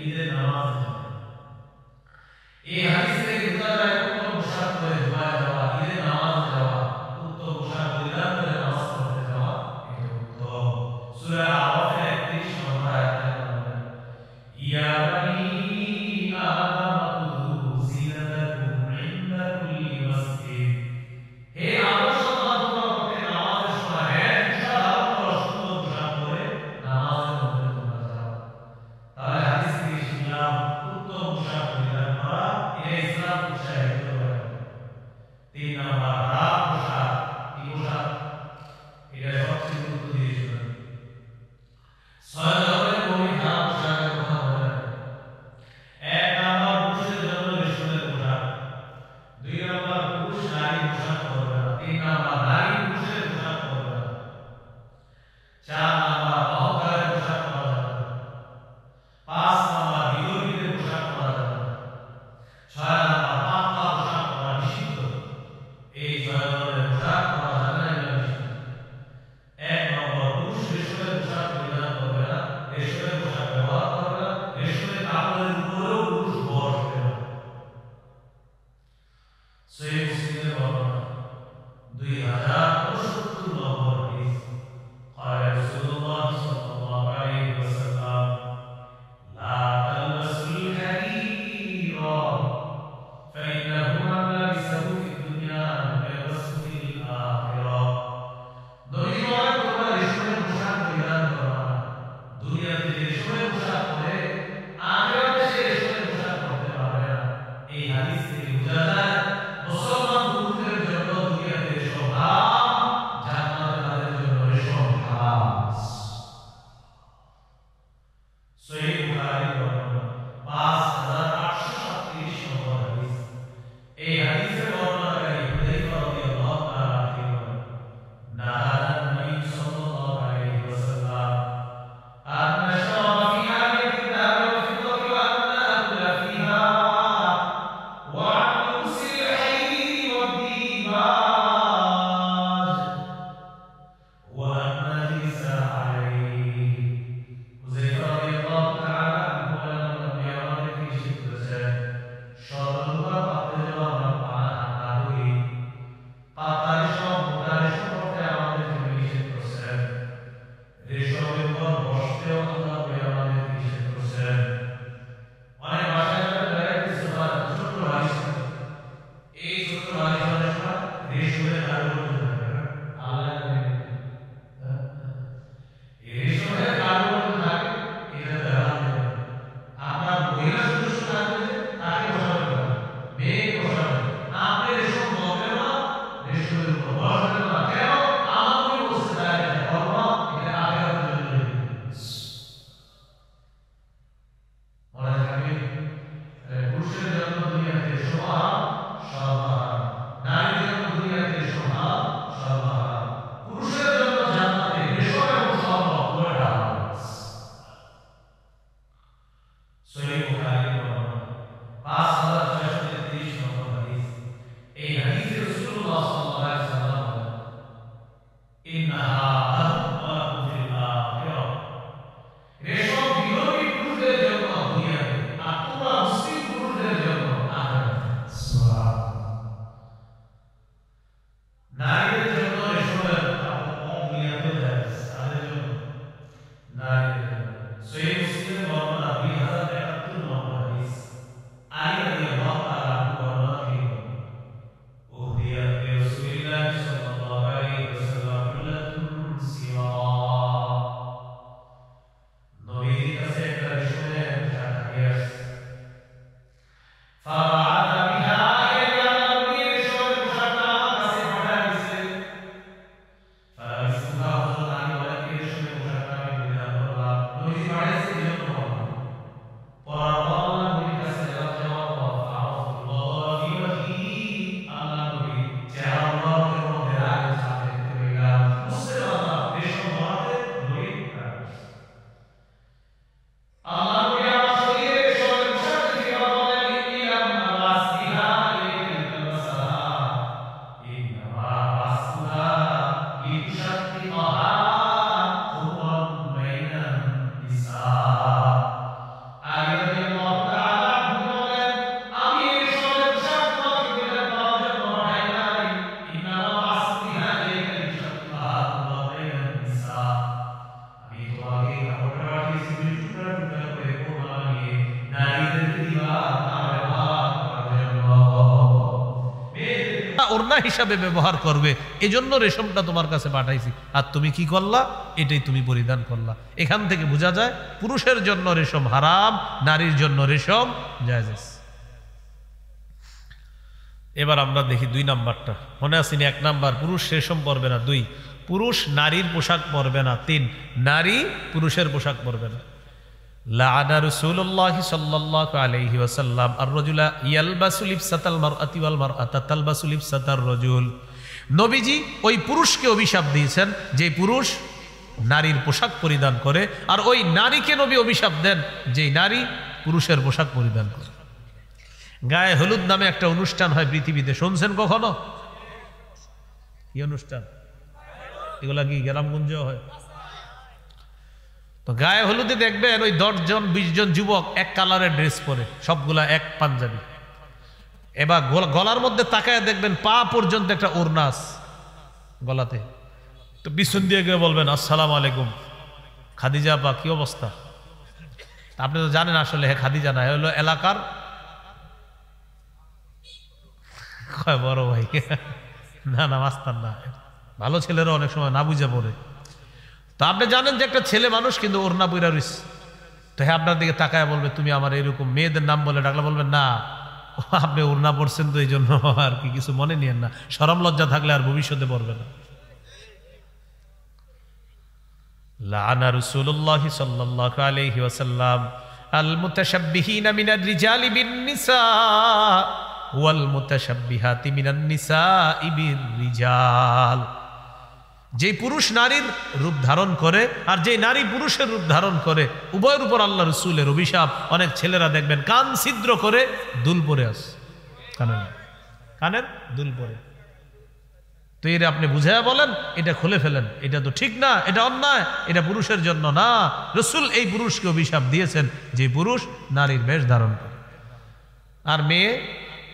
ঈদের নামাজ এই হাদিস থেকে বোঝা যায় উত্তম পোশাক পরে জুমায় যাওয়া, ঈদের নামাজ যাওয়া, উত্তম পোশাক পরিধান করে নামাজ পড়তে যাওয়া এটা উত্তম। সূরা আরাফের 31 নম্বর আয়াতে বলেন ইয়া বানি আদম খুযু জিনাতাকুম ইনদা কুল্লি মাসজিদ, হে আদম সন্তান তোমরা প্রত্যেক নামাজের সময় পোশাক পরো, সুন্দর পোশাক পরে নামাজের মধ্যে তোমরা যাও। তাহলে হাদিস থেকে শিখলাম উত্তম পোশাক পরিধান করা এটা ইসলাম উৎসাহিত করে। 3 নাম্বার হারাম পোশাক, কি পোশাক এটা সবচেয়ে গুরুত্ব দিয়ে শুনুন। 6 ধরনের মুমিন হারাম পোশাকের কথা বলে। 1 নাম্বার পুরুষের জন্য রেশমের পোশাক, 2 নাম্বার পুরুষ নারী পোশাক পরবে না, 3 নাম্বার নারী পুরুষের পোশাক পরবে না, 4 নাম্বার অহংকারের পোশাক পরা যাবে না, 5 নাম্বার বিধর্মীদের পোশাক পরা যাবে না, 6 নাম্বার পাতলা পোশাক পরা নিষিদ্ধ। এই 6 ধরনের পোশাক পরা যাবে না, এগুলো নিষিদ্ধ। 1 নম্বর পুরুষ রেশমের পোশাক পরিধান করবে না, রেশমের পোশাক ব্যবহার করবে না, রেশমের কাপড়ের উপরেও পুরুষ বসবে না। সহিহ মুসলিমের বর্ণনা 2069 নম্বর হাদিস قال رسول الله صلى الله عليه وسلم لا تلبسوا الحرير فإنه من لبسه في الدنيا لم يلبسه في الآخرة। নবী বলেন তোমরা রেশমের পোশাক পরিধান করো না, দুনিয়াতে যে রেশমের পোশাক পরে আখিরাতে সে রেশমের পোশাক পরতে পারবে না। এই হাদিস থেকে বোঝা যায় মুসলমান পুরুষদের জন্য দুনিয়াতে রেশম হারাম, জান্নাতে তাদের জন্য রেশম হালাল। সহিহ বুখারীর বর্ণনা 5837 নম্বর হাদিস। এই হাদিসের বর্ণনাকারী হুযায়ফা রাদিয়াল্লাহু তাআলা আনহু বলেন নাহানা নবী সাল্লাল্লাহু আলাইহি ওয়াসাল্লাম আন নাশরাবা ফি আনিয়াতি الذهب والفضة وأن نأكل فيها وعن لبس الحرير والديباج وأن نجلس عليه। হুযায়ফা রাদিয়াল্লাহু তাআলা আনহু বলেন নবী আমাদেরকে নিষেধ করেছেন সর্বদা পাত্রে যেন আমরা পান না করি, পাতা রেশম মোটা রেশম পরতে আমাদেরকে নিষেধ করেছেন, রেশমের উপর বসতেও আল্লাহ আমাদেরকে নিষেধ করেছেন। অনেক ভাষায় ছোট্ট হাদিস, এই ছোট্ট হাদিস অনেক সময় রেশমের কারণ বলতে থাকে আল্লাহ রেশমের কারণ বলতে থাকে, এটা দেখা যাবে আপনার মহিলা সদস্য থাকবে তাকে বসাবে না, মেয়েকে বসাবে না, আপনি রেশম বলবেন না, রেশমের উপর বসবেন না, কেন আমাকে বসতে দেয় না, বলবা এটা আখিরাতের জন্য মনে থাকবে। পুরুষের জন্য দুনিয়াতে রেশম হারাম, সর্বহারাম, নারীর জন্য দুনিয়াতে রেশম হারাম, সর্বহারাম, পুরুষের জন্য জান্নাতে রেশম এবং স্বর্ণ পুরোটা হারাম। সহিহ বুখারীর বর্ণনা 5633 নম্বর হাদিস। এই হাদিসে রাসূলুল্লাহ সাল্লাল্লাহু আলাইহি ওয়াসাল্লাম বলেন ইন্নাহা লাহুম ফিল আখিরাহ, রেশম বিধর্মী পুরুষদের জন্য দুনিয়াতে, আর তোমরা মুসলিম পুরুষদের জন্য আখিরাতে। সুবহানাল্লাহ। নারীদের জন্য রেশমের কাপড় দুনিয়াতে জায়েজ, তাদের জন্য নারীদের জন্য। সহিহ মুসলিমের বর্ণনা 2071 নম্বর হাদিস। আলী রাদিয়াল্লাহু তাআলা আনহু বর্ণনা করেন ওহিয়া রাসূলুল্লাহ ওড়না হিসাবে ব্যবহার করবে, এজন্য রেশমটা তোমার কাছে পাঠাইছি, আর তুমি কি করলা? এটাই তুমি পরিধান করলা। এখান থেকে বোঝা যায় পুরুষের জন্য রেশম হারাম, নারীর জন্য রেশম জায়েজ। এবার আমরা দেখি 2 নাম্বারটা, মনে আসেনি? 1 নাম্বার পুরুষ রেশম পরবে না, 2 পুরুষ নারীর পোশাক পরবে না, 3 নারী পুরুষের পোশাক পরবে না। লাআনা রাসূলুল্লাহি সাল্লাল্লাহু আলাইহি ওয়াসাল্লাম আর-রাজুলা ইয়ালবাসু লিবসাতাল মারআতি ওয়াল মারআতা তালবাসু লিবসাতার রাজুল। নবীজি ওই পুরুষকে অভিশাপ দিয়েছেন যে পুরুষ নারীর পোশাক পরিধান করে, আর ওই নারীকে নবী অভিশাপ দেন যে নারী পুরুষের পোশাক পরিধান করে। গায়ে হলুদ নামে একটা অনুষ্ঠান হয় পৃথিবীতে, শুনছেন কখনো? কি অনুষ্ঠান এগুলা? কি গ্রামগঞ্জে হয়? তো গায়ে হলুদে দেখবেন ওই 10 জন 20 জন যুবক এক কালারের ড্রেস পরে, সবগুলা এক পাঞ্জাবি। এবার গলার মধ্যে তাকায় দেখবেন পা পর্যন্ত একটা ওড়না আছে গলাতে। তো পিছন দিয়ে গিয়ে বলবেন আসসালামু আলাইকুম খাদিজা আপা, কি অবস্থা? আপনি তো জানেন আসলে হ্যাঁ খাদিজা না, হলো এলাকার বড় ভাই। না না, মাস্তান না, ভালো ছেলেরা অনেক সময় না বুঝে পড়ে। তো আপনি জানেন যে একটা ছেলে মানুষ কিন্তু ওড়না বইরা রইছে, তো হ্যাঁ আপনার দিকে তাকায় বলবে তুমি আমার এরকম মেয়েদের নাম বলে ডাকলে বলবেন না আপনি ওড়না পড়ছেন তো এই জন্য আর কি, কিছু মনে নিয়েন না, শরম লজ্জা থাকলে আর ভবিষ্যতে পড়বে না। লাআনা রাসূলুল্লাহি সাল্লাল্লাহু আলাইহি ওয়াসাল্লাম আল মুতাশাব্বিহিনা মিনার রিজালি বিন নিসা ওয়াল মুতাশাব্বিহাতি মিনান নিসাই বির রিজাল। যে পুরুষ নারীর রূপ ধারণ করে আর যে নারী পুরুষের রূপ ধারণ করে, উভয়ের উপর আল্লাহ রাসূলের অভিশাপ। অনেক ছেলেরা দেখবেন কান ছিদ্র করে দুল পরে আসে, কানের দুল পরে। তো এর আপনি বুঝাইয়া বলেন এটা খুলে ফেলেন, এটা তো ঠিক না, এটা অন্যায়, এটা পুরুষের জন্য না। রাসূল এই পুরুষকে অভিশাপ দিয়েছেন যে পুরুষ নারীর বেশ ধারণ করে। আর মেয়ে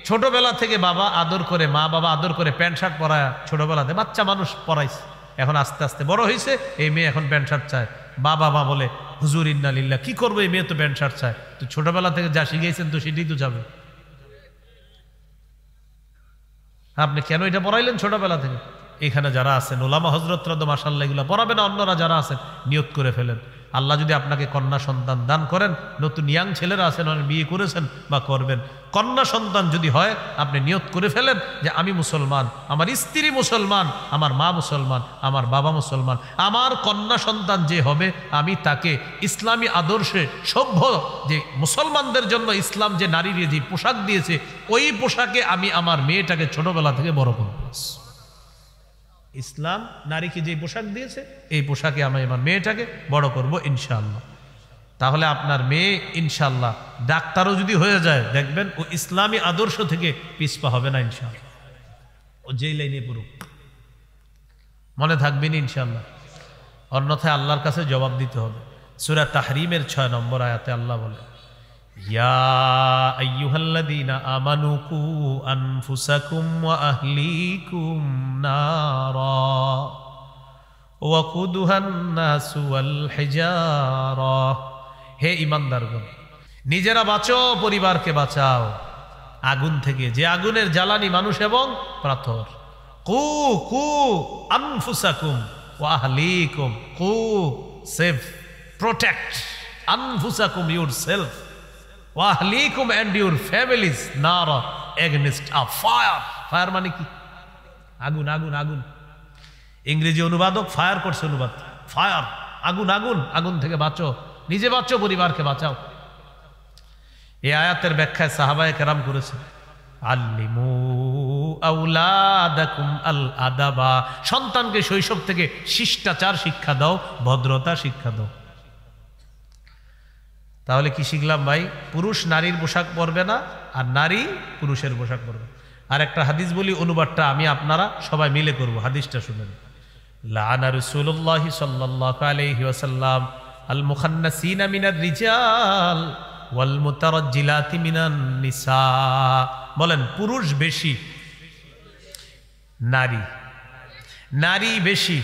ছোটবেলা থেকে বাবা আদর করে, মা বাবা আদর করে প্যান্ট শার্ট পরায়, ছোটবেলাতে বাচ্চা মানুষ পরাইছে, এখন আস্তে আস্তে বড় হয়েছে, এই মেয়ে এখন প্যান্ট শার্ট চায়। বাবা মা বলে হুজুর ইন্না লিল্লাহ, কি করবো এই মেয়ে তো প্যান্ট শার্ট চায়। তো ছোটবেলা থেকে যা শিখেছেন তো সেটাই তো যাবে। আপনি কেন এটা পড়াইলেন ছোটবেলা থেকে? এখানে যারা আছেন ওলামা হযরতরা তো মাশাআল্লাহ এগুলো পড়াবে না, অন্যরা যারা আছেন নিয়ত করে ফেলেন। আল্লাহ যদি আপনাকে কন্যা সন্তান দান করেন, নতুন ইয়াং ছেলেরা আছেন অনেক বিয়ে করেছেন বা করবেন, কন্যা সন্তান যদি হয় আপনি নিয়ত করে ফেলেন যে আমি মুসলমান, আমার স্ত্রী মুসলমান, আমার মা মুসলমান, আমার বাবা মুসলমান, আমার কন্যা সন্তান যে হবে আমি তাকে ইসলামী আদর্শে সভ্য, যে মুসলমানদের জন্য ইসলাম যে নারীর যে পোশাক দিয়েছে ওই পোশাকে আমি আমার মেয়েটাকে ছোটবেলা থেকে বড় করব। ইসলাম নারীকে যে পোশাক দিয়েছে এই পোশাকে আমি আমার মেয়েটাকে বড় করব ইনশাআল্লাহ। তাহলে আপনার মেয়ে ইনশাআল্লাহ ডাক্তারও যদি হয়ে যায় দেখবেন ও ইসলামী আদর্শ থেকে পিছপা হবে না ইনশাআল্লাহ, ও যেই লাইনে পড়ুক মনে থাকবেন ইনশাআল্লাহ। অন্যথায় আল্লাহর কাছে জবাব দিতে হবে। সূরা তাহরিমের 6 নম্বর আয়াতে আল্লাহ বলে ইয়া আইয়ুহাল্লাযীনা আমানু কু আনফুসাকুম ওয়া আহলিকুম নারা ওয়াকুদুহান নাসু ওয়াল হিজারা। হে ঈমানদারগণ, নিজেরা বাঁচো, পরিবারকে বাঁচাও আগুন থেকে, যে আগুনের জ্বালানি মানুষ এবং পাথর। কু কু আনফুসাকুম ওয়া আহলিকুম, কু সেভ, প্রোটেক্ট, আনফুসাকুম ইউরসেলফ, ওয়া আহলিকুম এন্ড ইউর ফ্যামিলিজ নারা এগেইনস্ট আ ফায়ার। ফায়ার মানে কি? আগুন, আগুন, আগুন। ইংরেজি অনুবাদক ফায়ার করছে অনুবাদ, ফায়ার আগুন, আগুন, আগুন থেকে বাঁচো, নিজে বাঁচো, পরিবারকে বাঁচাও। এই আয়াতের ব্যাখ্যায় সাহাবায়ে কেরাম করেছেন আল্লিমু আওলাদাকুম আল আদাবা, সন্তানকে শৈশব থেকে শিষ্টাচার শিক্ষা দাও, ভদ্রতা শিক্ষা দাও। তাহলে কি শিখলাম ভাই? পুরুষ নারীর পোশাক পরবে না আর নারী পুরুষের পোশাক পরবে। আর একটা হাদিস বলি, অনুবাদটা আমি আপনারা সবাই মিলে করব। হাদিসটা শুনেন। লাআনা রাসূলুল্লাহি সাল্লাল্লাহু আলাইহি ওয়াসাল্লাম আল মুখান্নাসিনা মিনার রিজাল ওয়াল মুতারাজ্জিলাতি মিনান নিসা। বলেন পুরুষ বেশি, নারী, নারী বেশি।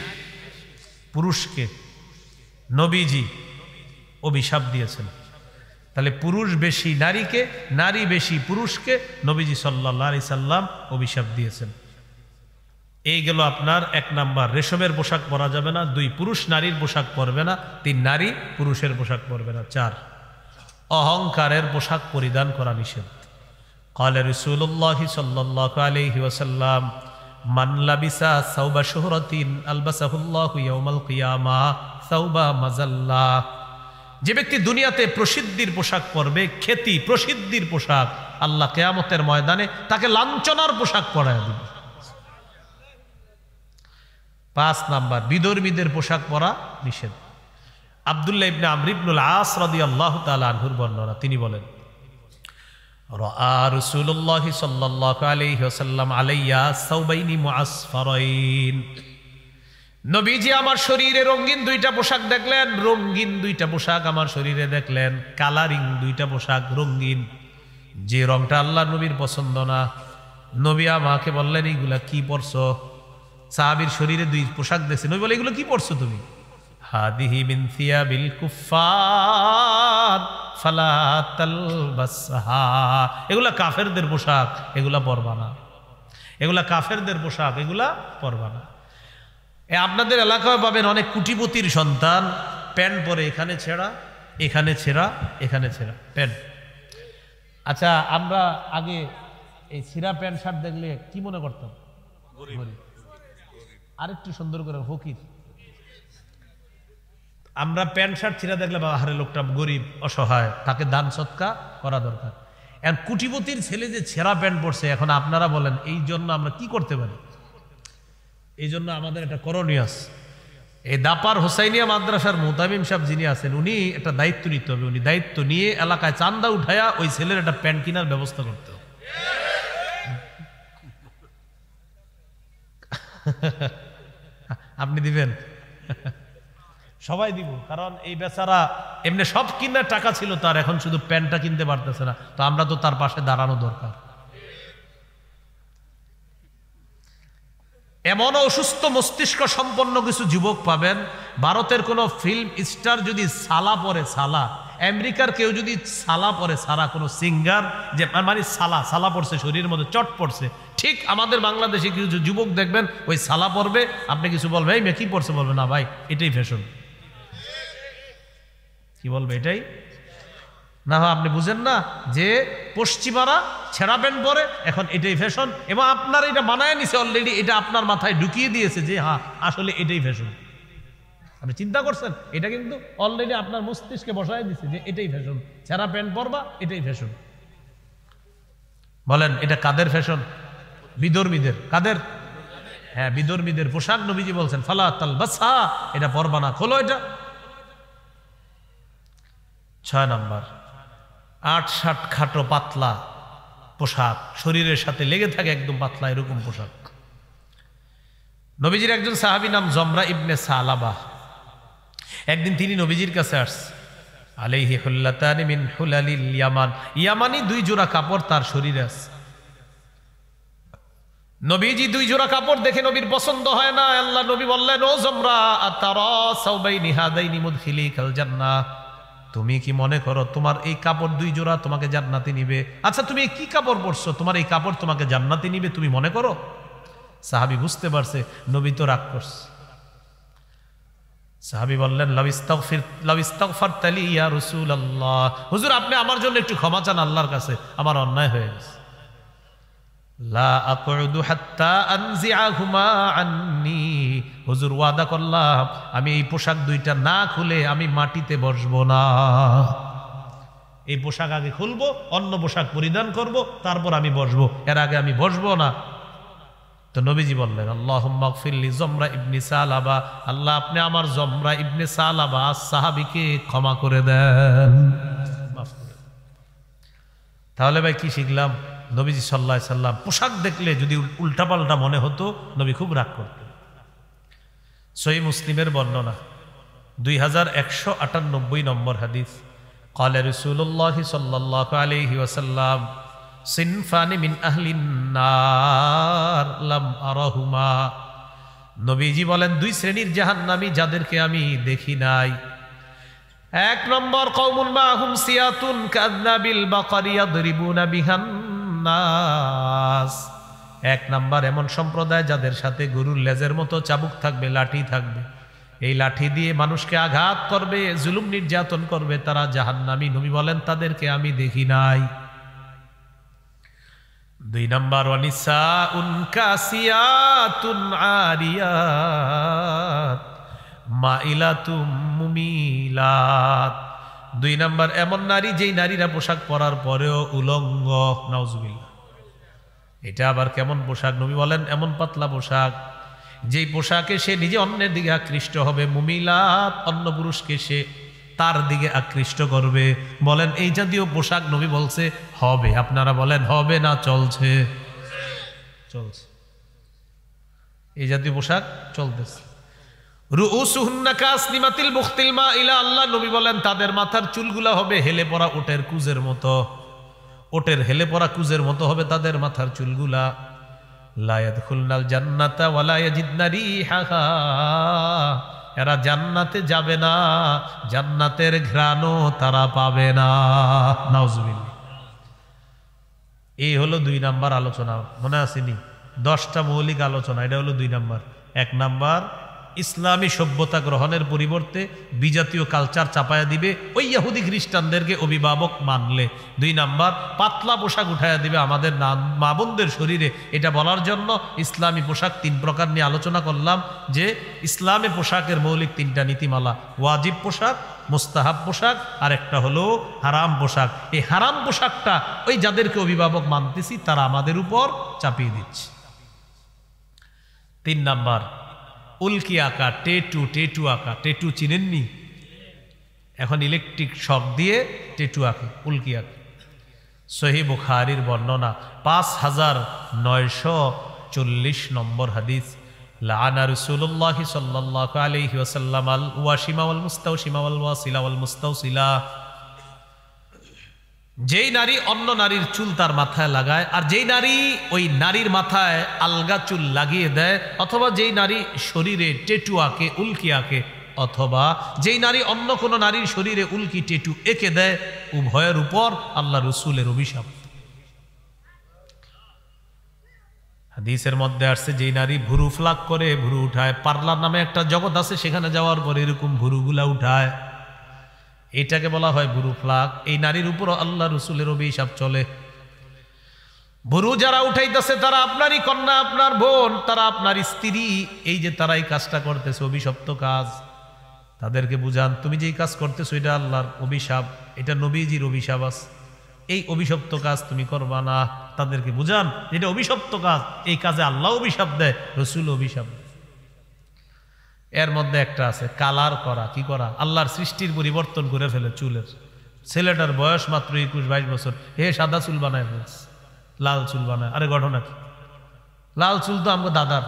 পুরুষকে নবীজি অভিশাপ দিয়েছেন। তাহলে পুরুষ বেশি নারীকে, নারী বেশি পুরুষকে নবীজি সাল্লাল্লাহু আলাইহি সাল্লাম অভিশাপ দিয়েছেন। এই গেল আপনার 1 নাম্বার, রেশমের পোশাক পরা যাবে না। 2, পুরুষ নারীর পোশাক পরবে না। 3, নারী পুরুষের পোশাক পরবে না। 4, অহংকারের পোশাক পরিধান করা নিষেধ। ক্বালা রাসূলুল্লাহ সাল্লাল্লাহু আলাইহি ওয়াসাল্লাম মান লাবিসা সাওবা শুহরাতিন আলবাসাহুল্লাহু ইয়াউমাল কিয়ামাহ সাওবা মাযাল্লা। যে ব্যক্তি দুনিয়াতে প্রসিদ্ধির পোশাক পরবে, খ্যাতি প্রসিদ্ধির পোশাক, আল্লাহ কিয়ামতের ময়দানে তাকে লাঞ্ছনার পোশাক পরায় দিবে। 5 নাম্বার, বিধর্মীদের পোশাক পরা নিষেধ। আব্দুল্লাহ ইবনে আমর ইবনুল আস রাদিয়াল্লাহু তাআলা আনহুর বর্ণনা, তিনি বলেন রাআ রাসূলুল্লাহ সাল্লাল্লাহু আলাইহি ওয়াসাল্লাম আলাইয়া সাওবাইনি মুআসফারাইন। নবীজি আমার শরীরে রঙিন 2টা পোশাক দেখলেন, রঙিন 2টা পোশাক আমার শরীরে দেখলেন, কালারিং 2টা পোশাক রঙিন, যে রংটা আল্লাহ নবীর পছন্দ না। নবী আমাকে বললেন এইগুলা কি পরছো? সাহাবীর শরীরে 2 পোশাক দেখছে, নবী বলে এগুলো কি পরছো তুমি? হাদিহি মিন থিয়াবিল কুফার ফালা তালবাসহা। এগুলা কাফেরদের পোশাক, এগুলা পরবা না। এগুলা কাফেরদের পোশাক, এগুলা পরবা না। আপনাদের এলাকায় পাবেন অনেক কুটিপতির সন্তান প্যান্ট পরে, এখানে ছেঁড়া, এখানে ছেঁড়া, এখানে ছেঁড়া প্যান্ট। আচ্ছা, আমরা আগে এই ছিঁড়া প্যান্ট শার্ট দেখলে কি মনে করতাম? গরিব। আরেকটু সুন্দর করে ফকির। আমরা প্যান্ট শার্ট ছিঁড়া দেখলে বাবা হারে লোকটা গরিব অসহায়, তাকে দান সৎকা করা দরকার। এখন কুটিপতির ছেলে যে ছেঁড়া প্যান্ট পরছে, এখন আপনারা বলেন এই জন্য আমরা কি করতে পারি? এই জন্য আমাদের একটা করণীয় আছে। এই দাপার হোসাইনিয়া মাদ্রাসার মুতামিম সাহেব যিনি আছেন, উনি একটা দায়িত্ব নিতে হবে। উনি দায়িত্ব নিয়ে এলাকায় চান্দা উঠায়া ওই ছেলের একটা প্যান্ট কেনার ব্যবস্থা করতে হবে। আপনি দিবেন? সবাই দিব, কারণ এই বেচারা এমনি সব কিনার টাকা ছিল তার, এখন শুধু প্যান্টটা কিনতে পারতেছে না, তো আমরা তো তার পাশে দাঁড়ানো দরকার। এমন অসুস্থ মস্তিষ্ক সম্পন্ন কিছু যুবক পাবেন, ভারতের কোনো ফিল্ম স্টার যদি সালা পরে, সালা, আমেরিকার কেউ যদি সালা পরে, সারা কোনো সিঙ্গার যে মানে সালা সালা পড়ছে, শরীরের মধ্যে চট পড়ছে, ঠিক আমাদের বাংলাদেশে কিছু যুবক দেখবেন ওই সালা পরবে, আপনি কিছু বলবে এই মেয়ে কি পড়ছে, বলবে না ভাই এটাই ফ্যাশন। কি বলবে? এটাই না। আপনি বুঝেন না যে পশ্চিমারা ছেঁড়া প্যান্ট পরে, এখন এটাই ফ্যাশন, এবং আপনার এটা বানায় নিছে অলরেডি, এটা আপনার মাথায় ঢুকিয়ে দিয়েছে যে হ্যাঁ আসলে এটাই ফ্যাশন। আপনি চিন্তা করছেন? এটা কিন্তু অলরেডি আপনার মস্তিষ্কে বসায় দিচ্ছে যে এটাই ফ্যাশন, ছেঁড়া প্যান্ট পরবা এটাই ফ্যাশন। বলেন এটা কাদের ফ্যাশন? বিধর্মীদের। কাদের? হ্যাঁ, বিধর্মীদের পোশাক নবীজি বলছেন ফালা তালবাসহা, এটা পরবা না, খোলো এটা। 6 নাম্বার, 8-60 খাটো পাতলা পোশাক, শরীরের সাথে লেগে থাকে একদম পাতলা, এরকম পোশাক। নবীজির একজন সাহাবী নাম জমরা ইবনে সালাবা, একদিন তিনি নবীজির কাছে আসছে। আলাইহি হুল্লাতানি মিন হুলালিল ইয়ামান, ইয়ামানি 2 জোড়া কাপড় তার শরীরে আছে। নবীজি 2 জোড়া কাপড় দেখে নবীর পছন্দ হয় না। আল্লাহ নবী বললেন, ও জমরা আতারা সাওবাইনি হাদাইনি মুদখিলিকাল জান্নাহ, তুমি কি মনে করো তোমার এই কাপড় 2 জোড়া তোমাকে জান্নাতে নিবে? আচ্ছা তুমি কি কাপড় পরছো, তোমার এই কাপড় তোমাকে জান্নাতে নিবে তুমি মনে করো? সাহাবী বুঝতে পারছে নবী তো রাগ করছে। সাহাবী বললেন লাউ ইস্তাগফারতালি ইয়া রাসূলুল্লাহ, হুজুর আপনি আমার জন্য একটু ক্ষমা চান আল্লাহর কাছে, আমার অন্যায় হয়ে গেছে। লা আকুদু হাত্তা আনজিআহুমা আন্নি, হুজুর ওয়াদা করলাম আমি এই পোশাক 2টা না খুলে আমি মাটিতে বসবো না। এই পোশাক আগে খুলবো, অন্য পোশাক পরিধান করব, তারপর আমি বসবো, এর আগে আমি বসবো না। তো নবীজি বললেন আল্লাহুম্মা গফিরলি জমরা ইবনে সালাবা, আল্লাহ আপনি আমার জমরা ইবনে সালাবা সাহাবীকে ক্ষমা করে দেন। তাহলে ভাই কি শিখলাম? নবীজি সাল্লাল্লাহু আলাইহি সাল্লাম পোশাক দেখলে যদি উল্টাপাল্টা মনে হতো, নবী খুব রাগ করতেন। সহিহ মুসলিমের বর্ণনা 2198 নম্বর হাদিস, ক্বালা রাসূলুল্লাহ সাল্লাল্লাহু আলাইহি ওয়াসাল্লাম সিনফানি মিন আহলিন নার লাম আরাহুমা, নবীজি বলেন 2 শ্রেণীর জাহান্নামী যাদেরকে আমি দেখি নাই। 1 নম্বর কওমুন মাহুম সিয়াতুন কাযনাবিল বাকারি ইয়াদরিবুনা বিহান নাস, এক নাম্বার এমন সম্প্রদায় যাদের সাথে গরুর লেজের মতো চাবুক থাকবে, লাঠি থাকবে, এই লাঠি দিয়ে মানুষকে আঘাত করবে, জুলুম নির্যাতন করবে, তারা জাহান্নামী। নবী বলেন তাদেরকে আমি দেখি নাই। 2 নাম্বার ওয়ানিসাউন কাসিয়াতুন আরিয়াত মাইলাতুম মুমিলাত। 2 নাম্বার এমন নারী যেই নারীরা পোশাক পরার পরেও উলঙ্গ। নাউজুবিল্লাহ। এটা আবার কেমন পোশাক? নবী বলেন এমন পাতলা পোশাক যেই পোশাকে সে নিজে অন্যের দিকে আকৃষ্ট হবে, মুমিলাত অন্য পুরুষকে সে তার দিকে আকৃষ্ট করবে। বলেন এই জাতীয় পোশাক নবী বলছে হবে, আপনারা বলেন হবে না চলছে? চলছে, এই জাতীয় পোশাক চলতেছে। রুউসুহুন্না কাসনিমাতিল বুখতিল মাইলা, আল্লাহ নবী বলেন তাদের মাথার চুলগুলা হবে হেলে পড়া ওটের কুজের মতো, ওটের হেলে পড়া কুজের মতো হবে তাদের মাথার চুলগুলা। লা ইয়াদখুলনাল জান্নাতা ওয়া লা ইয়াজিদনা রিহাহা, এরা জান্নাতে যাবে না, জান্নাতের ঘ্রাণও তারা পাবে না। নাউজুবিল্লাহ। এই হলো 2 নাম্বার আলোচনা, মনে আসেনি? 10টা মৌলিক আলোচনা, এটা হলো 2 নাম্বার। 1 নাম্বার ইসলামী সভ্যতা গ্রহণের পরিবর্তে বিজাতীয় কালচার চাপায়া দিবে ওই ইহুদি খ্রিস্টানদেরকে অভিভাবক মানলে। 2 নাম্বার পাতলা পোশাক উঠায়া দিবে আমাদের মা বোনদের শরীরে। এটা বলার জন্য ইসলামী পোশাক 3 প্রকার নিয়ে আলোচনা করলাম, যে ইসলামী পোশাকের মৌলিক 3টা নীতিমালা: ওয়াজিব পোশাক, মুস্তাহাব পোশাক, আর একটা হলো হারাম পোশাক। এই হারাম পোশাকটা ওই যাদেরকে অভিভাবক মানতেছি তারা আমাদের উপর চাপিয়ে দিচ্ছে। 3 নাম্বার উল্কি আঁকা, টেটু আঁকা। টেটু চিনেননি? এখন ইলেকট্রিক শক দিয়ে টেটু আঁকে, উল্কি আঁকে। সহিহ বুখারীর বর্ণনা 5940 নম্বর হাদিস। লাআনা রাসূলুল্লাহি সাল্লাল্লাহু আলাইহি ওয়াসাল্লাম আল ওয়াশিমা ওয়াল মুস্তাওশিমা ওয়াল ওয়াসিলা ওয়াল মুস্তাওসিলা। যেই নারী অন্য নারীর চুল তার মাথায় লাগায়, আর যেই নারী ওই নারীর মাথায় আলগা চুল লাগিয়ে দেয়, অথবা যেই নারী শরীরে টেটু আঁকে, উল্কি আঁকে, অথবা যেই নারী অন্য কোনো নারীর শরীরে উল্কি টেটু এঁকে দেয়, উভয়ের উপর আল্লাহ রসুলের অভিশাপ। হাদিসের মধ্যে আসছে যেই নারী ভুরু ফ্লাক করে, ভুরু উঠায়, পার্লার নামে একটা জগৎ আছে, সেখানে যাওয়ার পর এরকম ভুরুগুলা উঠায়, এটাকে বলা হয় ভুরু ফ্লাক। এই নারীর উপর আল্লাহ রসুলের অভিশাপ চলে। ভুরু যারা উঠাইতেছে তারা আপনারই কন্যা, আপনার বোন, তারা আপনার স্ত্রী। এই যে তারা এই কাজটা করতেছে অভিশপ্ত কাজ, তাদেরকে বুঝান তুমি যেই কাজ করতেছো এটা আল্লাহর অভিশাপ, এটা নবীজির অভিশাপ আছে, এই অভিশপ্ত কাজ তুমি করবা না। তাদেরকে বুঝান এটা অভিশপ্ত কাজ, এই কাজে আল্লাহ অভিশাপ দেয়, রসুল অভিশাপ। এর মধ্যে একটা আছে কালার করা। কি করা? আল্লাহর সৃষ্টির পরিবর্তন করে ফেলে চুলের। ছেলেটার বয়স মাত্র 21-22 বছর, হে সাদা চুল বানায় ফেলছে, লাল চুল বানায়। আরে ঘটনা কি? লাল চুল তো আমগো দাদার,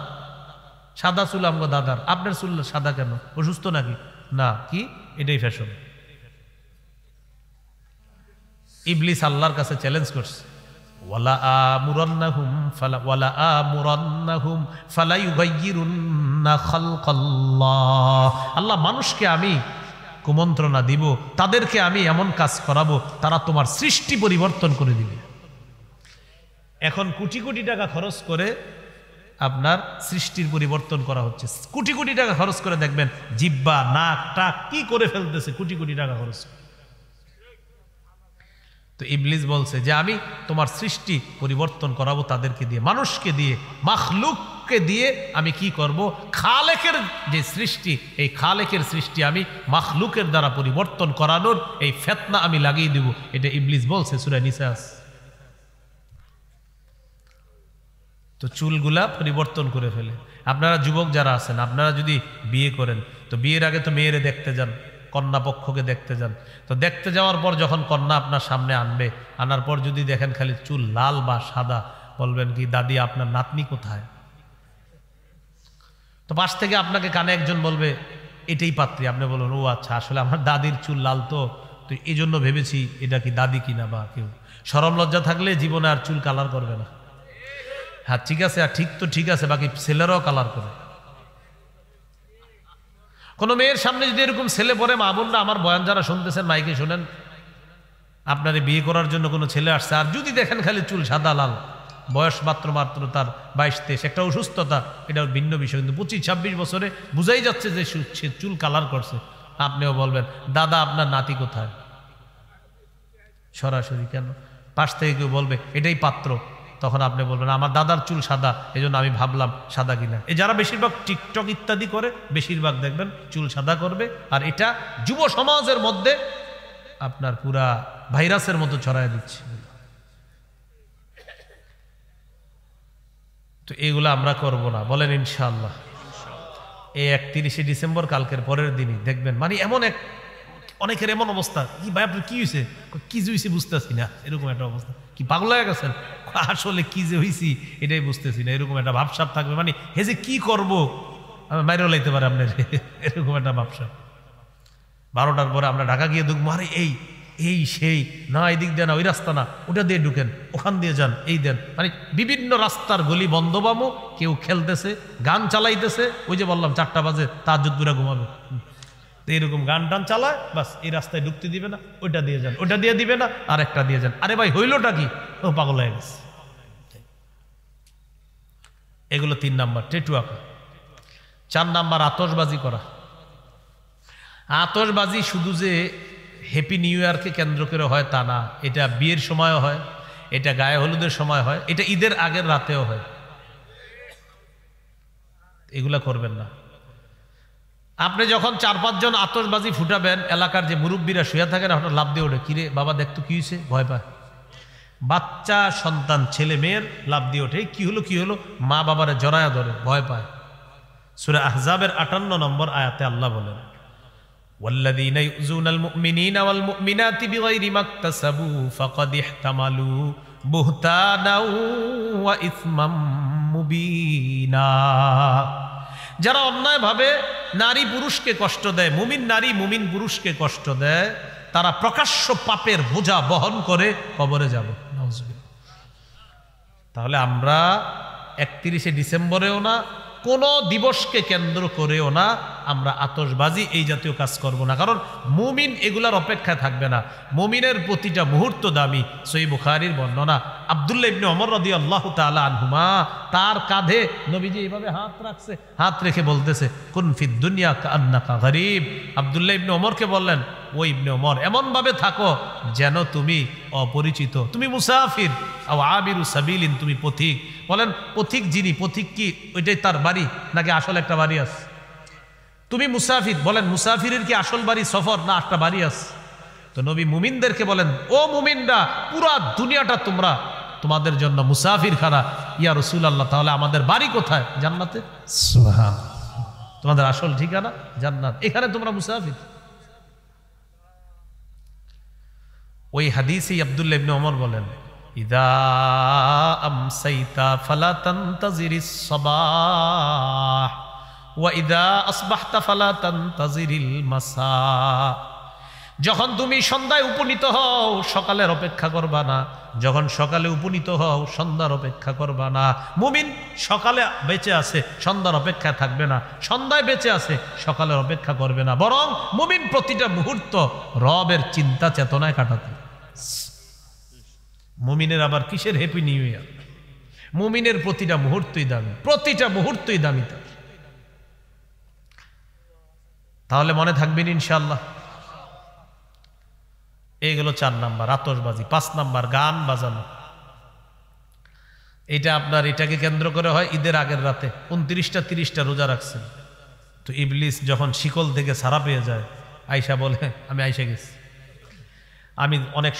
সাদা চুল আমগো দাদার, আপনার চুল সাদা কেন? অসুস্থ নাকি? না, কি এটাই ফ্যাশন। ইবলিস আল্লাহর কাছে চ্যালেঞ্জ করছে, ওয়ালা আমুরান্নাহুম ফালা ইউগাইয়িরুন্না খালকাল্লাহ। আল্লাহ মানুষকে আমি কুমন্ত্রণা দিব, তাদেরকে আমি এমন কাজ করাবো তারা তোমার সৃষ্টি পরিবর্তন করে দিবে। এখন কোটি কোটি টাকা খরচ করে আপনার সৃষ্টির পরিবর্তন করা হচ্ছে। কোটি কোটি টাকা খরচ করে দেখবেন জিহ্বা, নাক, টাক কি করে ফেলতেছে, কোটি কোটি টাকা খরচ। তো ইবলিস বলছে যে আমি তোমার সৃষ্টি পরিবর্তন করাবো তাদেরকে দিয়ে, মানুষকে দিয়ে, মাখলুককে দিয়ে আমি কি করব? খালেকের যে সৃষ্টি, এই খালেকের সৃষ্টি আমি মাখলুকের দ্বারা পরিবর্তন করানোর এই ফিতনা আমি লাগিয়ে দেব। এটা ইবলিস বলছে সূরা নিসা। তো চুলগুলা পরিবর্তন করে ফেলে। আপনারা যুবক যারা আছেন, আপনারা যদি বিয়ে করেন তো বিয়ের আগে তো মেয়েরে দেখতে যান, কন্যা পক্ষকে দেখতে যান। তো দেখতে যাওয়ার পর যখন কন্যা আপনার সামনে আনবে, আনার পর যদি দেখেন খালি চুল লাল বা সাদা, বলবেন কি দাদি আপনার নাতনি কোথায়? তো পাশ থেকে আপনাকে কানে একজন বলবে এটাই পাত্রী। আপনি বলুন ও আচ্ছা, আসলে আমার দাদির চুল লাল, তো এই জন্য ভেবেছি এটা কি দাদি কিনা বা কেউ। শরম লজ্জা থাকলে জীবনে আর চুল কালার করবে না। হ্যাঁ ঠিক আছে, আর ঠিক তো ঠিক আছে, বাকি ছেলেরাও কালার করে। কোনো মেয়ের সামনে যদি এরকম ছেলে পরে, মা বোনরা আমার বয়ান যারা শুনতেছেন মাইকে শুনেন, আপনারে বিয়ে করার জন্য কোনো ছেলে আসছে, আর যদি দেখেন খালি চুল সাদা লাল, বয়স মাত্র তার 22-23, একটা অসুস্থতা, এটা ভিন্ন বিষয়। কিন্তু 25-26 বছরে বুঝাই যাচ্ছে যে সে চুল কালার করছে। আপনিও বলবেন দাদা আপনার নাতি কোথায়? সরাসরি কেন? পাশ থেকে কেউ বলবে এটাই পাত্র, তখন আপনি বলবেন আমার দাদার চুল সাদা, এই জন্য আমি ভাবলাম সাদা কিনা। এই যারা বেশিরভাগ টিকটক ইত্যাদি করে বেশিরভাগ দেখবেন চুল সাদা করবে, আর এটা যুব সমাজের মধ্যে আপনার পুরা ভাইরাসের মতো ছড়ায় দিচ্ছে। তো এগুলো আমরা করব না, বলেন ইনশাআল্লাহ। এই 31শে ডিসেম্বর কালকের পরের দিনই দেখবেন মানে এমন অনেকের এমন অবস্থা, কি ভাই আপনার কি হয়েছে, কি যে হয়েছে বুঝতেছি না, এরকম একটা অবস্থা। কি পাগল হয়ে গেছেন? আসলে কি যে হয়েছি এটাই বুঝতেছি না, এরকম একটা ভাবসাব থাকবে। মানে হে যে কি করবো বাইরেও লাইতে পারে আপনার, এরকম একটা ভাবসাব। 12টার পরে আমরা ঢাকা গিয়ে ঢুকবো, আরে এই সেই না, এই দিক দিয়ে না, ওই রাস্তা না, ওটা দিয়ে ঢুকেন, ওখান দিয়ে যান, এই দেন। মানে বিভিন্ন রাস্তার গলি বন্ধ পাবো, কেউ খেলতেছে, গান চালাইতেছে। ওই যে বললাম 4টা বাজে তাহাজ্জুদ পুরা ঘুমাবে, এইরকম গান টান চালায়, বাস এই রাস্তায় ঢুকতে দিবে না, ওইটা দিয়ে যান, ওইটা দিয়ে দিবে না, আর একটা দিয়ে যান। আরে ভাই হইলটা কি? ও পাগল হয়ে গেছে। এগুলো 3 নাম্বার টেটু আঁকা। 4 নাম্বার আতশবাজি করা। আতশবাজি শুধু যে হ্যাপি নিউ ইয়ারকে কেন্দ্র করে হয় তা না, এটা বিয়ের সময়ও হয়, এটা গায়ে হলুদের সময় হয়, এটা ঈদের আগের রাতেও হয়। এগুলা করবেন না। আপনি যখন 4-5 জন আতশবাজি ফুটাবেন, এলাকার যে মুরব্বীরা শুয়ে থাকেন হঠাৎ লাভ দিয়ে ওঠে, কিরে বাবা দেখতো কি হয়েছে, ভয় পায়। বাচ্চা সন্তান ছেলে মেয়ের লাভ দিয়ে ওঠে, কি হলো, মা বাবারে জড়ায়া ধরে, ভয় পায়। সূরা আহজাবের 58 নম্বর আয়াতে আল্লাহ বলেন, ওয়াল্লাযীনা ইউযুনাল মুমিনিনা ওয়াল মুমিনাতি বিগাইরি মাকতাসাবু ফাকাদ ইহতামালু বুহতানাও ওয়া ইসমাম মুবিনা। যারা অন্যায়ভাবে নারী পুরুষকে কষ্ট দেয়, মুমিন নারী মুমিন পুরুষকে কষ্ট দেয়, তারা প্রকাশ্য পাপের বোঝা বহন করে কবরে যাবে। নাউজুবিল্লাহ। তাহলে আমরা 31শে ডিসেম্বরেও না, কোনো দিবসকে কেন্দ্র করেও না আমরা আতশবাজি এই জাতীয় কাজ করব না, কারণ মুমিন এগুলার অপেক্ষায় থাকবে না। মুমিনের প্রতিটা মুহূর্ত দামি। সহিহ বুখারীর বর্ণনা, আব্দুল্লাহ ইবনে ওমর রাদিয়াল্লাহু তাআলা আনহুমা, তার কাঁধে নবীজি এইভাবে হাত রাখছে, হাত রেখে বলতেছে কুন ফিদ দুনিয়া কাআন্নাকা গরীব। আব্দুল্লাহ ইবনে ওমরকে বললেন, ও ইবনে ওমর এমন ভাবে থাকো যেন তুমি অপরিচিত, তুমি মুসাফির, আও আবিরু সাবিলিন, তুমি পথিক। বলেন পথিক যিনি, পথিক কি ওইটাই তার বাড়ি নাকি আসল একটা বাড়ি আছে? তুমি মুসাফির, বলেন মুসাফিরের কি আসল বাড়ি সফর না একটা বাড়ি আছে? তো নবী মুমিনদেরকে বলেন, ও মুমিনরা পুরা দুনিয়াটা তোমাদের জন্য মুসাফির খানা। ইয়া রাসূলুল্লাহ, তাহলে আমাদের বাড়ি কোথায়? জান্নাতে। সুবহানাল্লাহ। তোমাদের আসল ঠিকানা জান্নাত, এখানে তোমরা মুসাফির। ওই হাদিসে আব্দুল্লাহ ইবনে ওমর বলেন, ইদা আমসাইতা ফালা তানতাজিরিস সাবাহ ওয়া ইদা আসবাহতা ফালা তানতাজিরিল মাসা। যখন তুমি সন্ধ্যায় উপনীত হও সকালের অপেক্ষা করবা না, যখন সকালে উপনীত হও সন্ধ্যার অপেক্ষা করবা না। মুমিন সকালে বেঁচে আছে, সন্ধ্যার অপেক্ষায় থাকবে না, সন্ধ্যায় বেঁচে আছে, সকালের অপেক্ষা করবে না, বরং মুমিন প্রতিটা মুহূর্ত রবের চিন্তা চেতনায় কাটাতে। মুমিনের আবার কিসের হ্যাপি নিউ ইয়ার? মুমিনের প্রতিটা মুহূর্তই দামি, প্রতিটা মুহূর্তই দামি। তাহলে মনে থাকবেন ইনশাআল্লাহ। এইগুলো 4 নাম্বার আতশবাজি। 5 নাম্বার গান বাজানো। এটা আপনার এটাকে কেন্দ্র করে হয় ঈদের আগের রাতে 29টা 30টা রোজা রাখছেন, তো ইবলিস যখন শিকল থেকে ছাড়া পেয়ে যায়, আয়েশা বলে আমি আয়েশা গেছি, আমি অনেক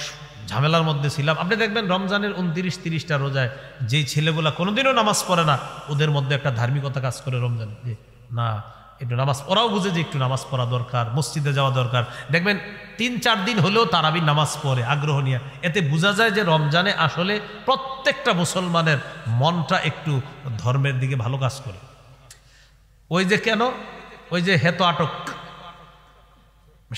ঝামেলার মধ্যে ছিলাম। আপনি দেখবেন রমজানের 29-30টা রোজায় যেই ছেলেগুলা কোনোদিনও নামাজ পড়ে না, ওদের মধ্যে একটা ধার্মিকতা কাজ করে রমজানে, যে না একটু নামাজ, ওরাও বুঝে যে একটু নামাজ পড়া দরকার, মসজিদে যাওয়া দরকার। দেখবেন 3-4 দিন হলেও তারাবির নামাজ পড়ে আগ্রহ নিয়ে। এতে বোঝা যায় যে রমজানে আসলে প্রত্যেকটা মুসলমানের মনটা একটু ধর্মের দিকে ভালো কাজ করে। ওই যে কেন, ওই যে হেতো আটক,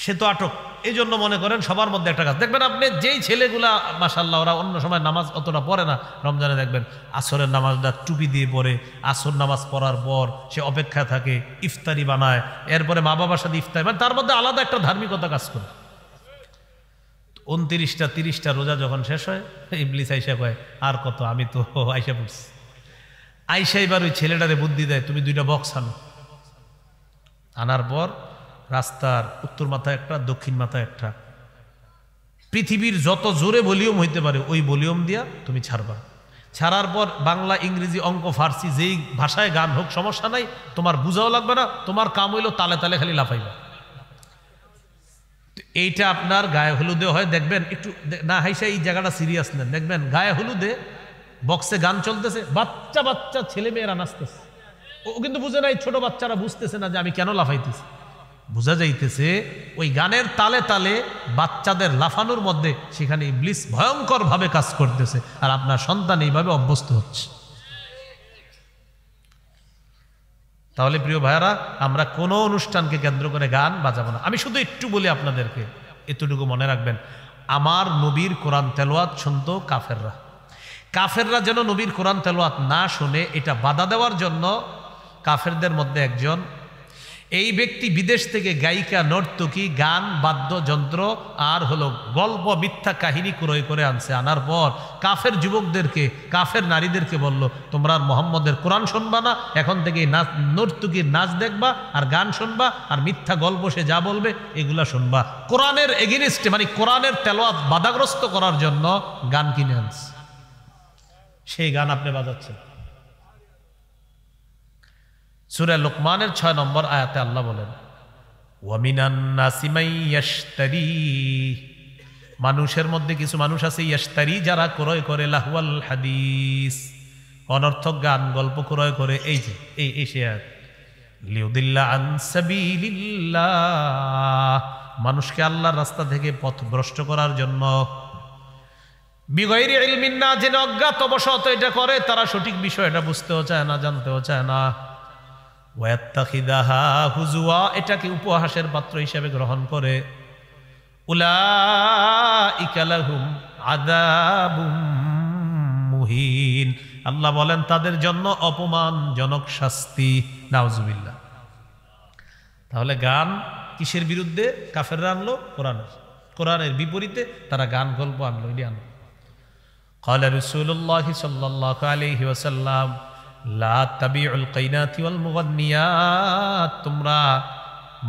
সে তো আটক, এই জন্য মনে করেন সবার মধ্যে একটা কাজ। দেখবেন আপনি যেই ছেলেগুলা মাশাআল্লাহ ওরা অন্য সময় নামাজ অতটা পড়ে না, রমজানে দেখবেন আসরের নামাজটা টুপি দিয়ে পড়ে, আসর নামাজ পড়ার পর সে অপেক্ষা থাকে, ইফতারি বানায়, এরপরে মা বাবার সাথে ইফতারি, মানে তার মধ্যে আলাদা একটা ধার্মিকতা কাজ করে। 29টা 30টা রোজা যখন শেষ হয়, ইবলিস আইসা কয় আর কত, আমি তো আইসা পড়ছি। আইসা এবার ওই ছেলেটারে বুদ্ধি দেয়, তুমি 2টা বক্স আনো। আনার পর রাস্তার উত্তর মাথায় একটা, দক্ষিণ মাথায় একটা, পৃথিবীর যত জোরে ভলিউম হইতে পারে ওই ভলিউম দিয়া তুমি ছাড়বা। ছাড়ার পর বাংলা, ইংরেজি, অঙ্ক, ফার্সি যেই ভাষায় গান হোক সমস্যা নাই, তোমার বুঝাও লাগবে না, তোমার কাম হইলো তালে তালে খালি লাফাইবা। এইটা আপনার গায়ে হলুদে হয়, দেখবেন একটু না হাইসা এই জায়গাটা সিরিয়াস নেন, দেখবেন গায়ে হলুদে বক্সে গান চলতেছে, বাচ্চা বাচ্চা ছেলে মেয়েরা নাচতেছে, ও কিন্তু বুঝে নাই, ছোট বাচ্চারা বুঝতেছে না যে আমি কেন লাফাইতেছি। বোঝা যাইতেছে ওই গানের তালে তালে বাচ্চাদের লাফানোর মধ্যে সেখানে ইবলিস ভয়ঙ্কর ভাবে কাজ করতেছে, আর আপনার সন্তান এইভাবে অভ্যস্ত হচ্ছে। তাহলে প্রিয় ভাইয়ারা, আমরা কোনো অনুষ্ঠানকে কেন্দ্র করে গান বাজাবো না। আমি শুধু একটু বলি আপনাদেরকে, এতটুকু মনে রাখবেন, আমার নবীর কোরআন তেলাওয়াত শুনতো কাফেররা। কাফেররা যেন নবীর কোরআন তেলাওয়াত না শুনে, এটা বাধা দেওয়ার জন্য কাফেরদের মধ্যে একজন, এই ব্যক্তি বিদেশ থেকে গায়িকা, নর্তকী, গান, বাদ্যযন্ত্র আর হলো গল্প, মিথ্যা কাহিনী ক্রয় করে আনছে। আনার পর কাফের যুবকদেরকে, কাফের নারীদেরকে বলল, তোমরা আর মোহাম্মদের কোরআন শুনবা না, এখন থেকে নাচ, নর্তকীর নাচ দেখবা আর গান শুনবা, আর মিথ্যা গল্প সে যা বলবে এগুলা শুনবা। কোরআনের এগেইনস্টে, মানে কোরআনের তেলাওয়াত বাধাগ্রস্ত করার জন্য গান কিনে আনছে, সেই গান আপনি বাজাচ্ছেন। সূরা লোকমানের 6 নম্বর আয়াতে আল্লাহ বলেন, ওয়ামিনান নাসি মান ইয়াশতারি, মানুষের মধ্যে কিছু মানুষ আছে, ইয়াশতারি, যারা ক্রয় করে, লাহওয়াল হাদিস, অনর্থক গান গল্প ক্রয় করে। এই যে এই সে আয়াত, লিউদিল্লা আন সাবিলিল্লাহ, মানুষকে আল্লাহর রাস্তা থেকে পথভ্রষ্ট করার জন্য। বিগাইরি ইলমিন, না জেনে অজ্ঞাতবশত এটা করে, তারা সঠিক বিষয়টা বুঝতেও চায় না, জানতেও চায় না। ওয়াত্তাখিদাহা হুজুয়া, এটাকে উপহাসের পাত্র হিসেবে গ্রহণ করে। উলাইকা লাহুম আযাবুম মুহিন, আল্লাহ বলেন তাদের জন্য অপমানজনক শাস্তি। নাউজুবিল্লাহ। তাহলে গান কিসের বিরুদ্ধে কাফেররা আনলো? কোরআনের। কোরআনের বিপরীতে তারা গান গল্প আনলো, এটি আনলো। ক্বালা রাসূলুল্লাহ সাল্লাল্লাহু আলাইহি ওয়াসাল্লাম, লা তাবিউল কাইনাতি ওয়াল মুগান্নিয়াত, তোমরা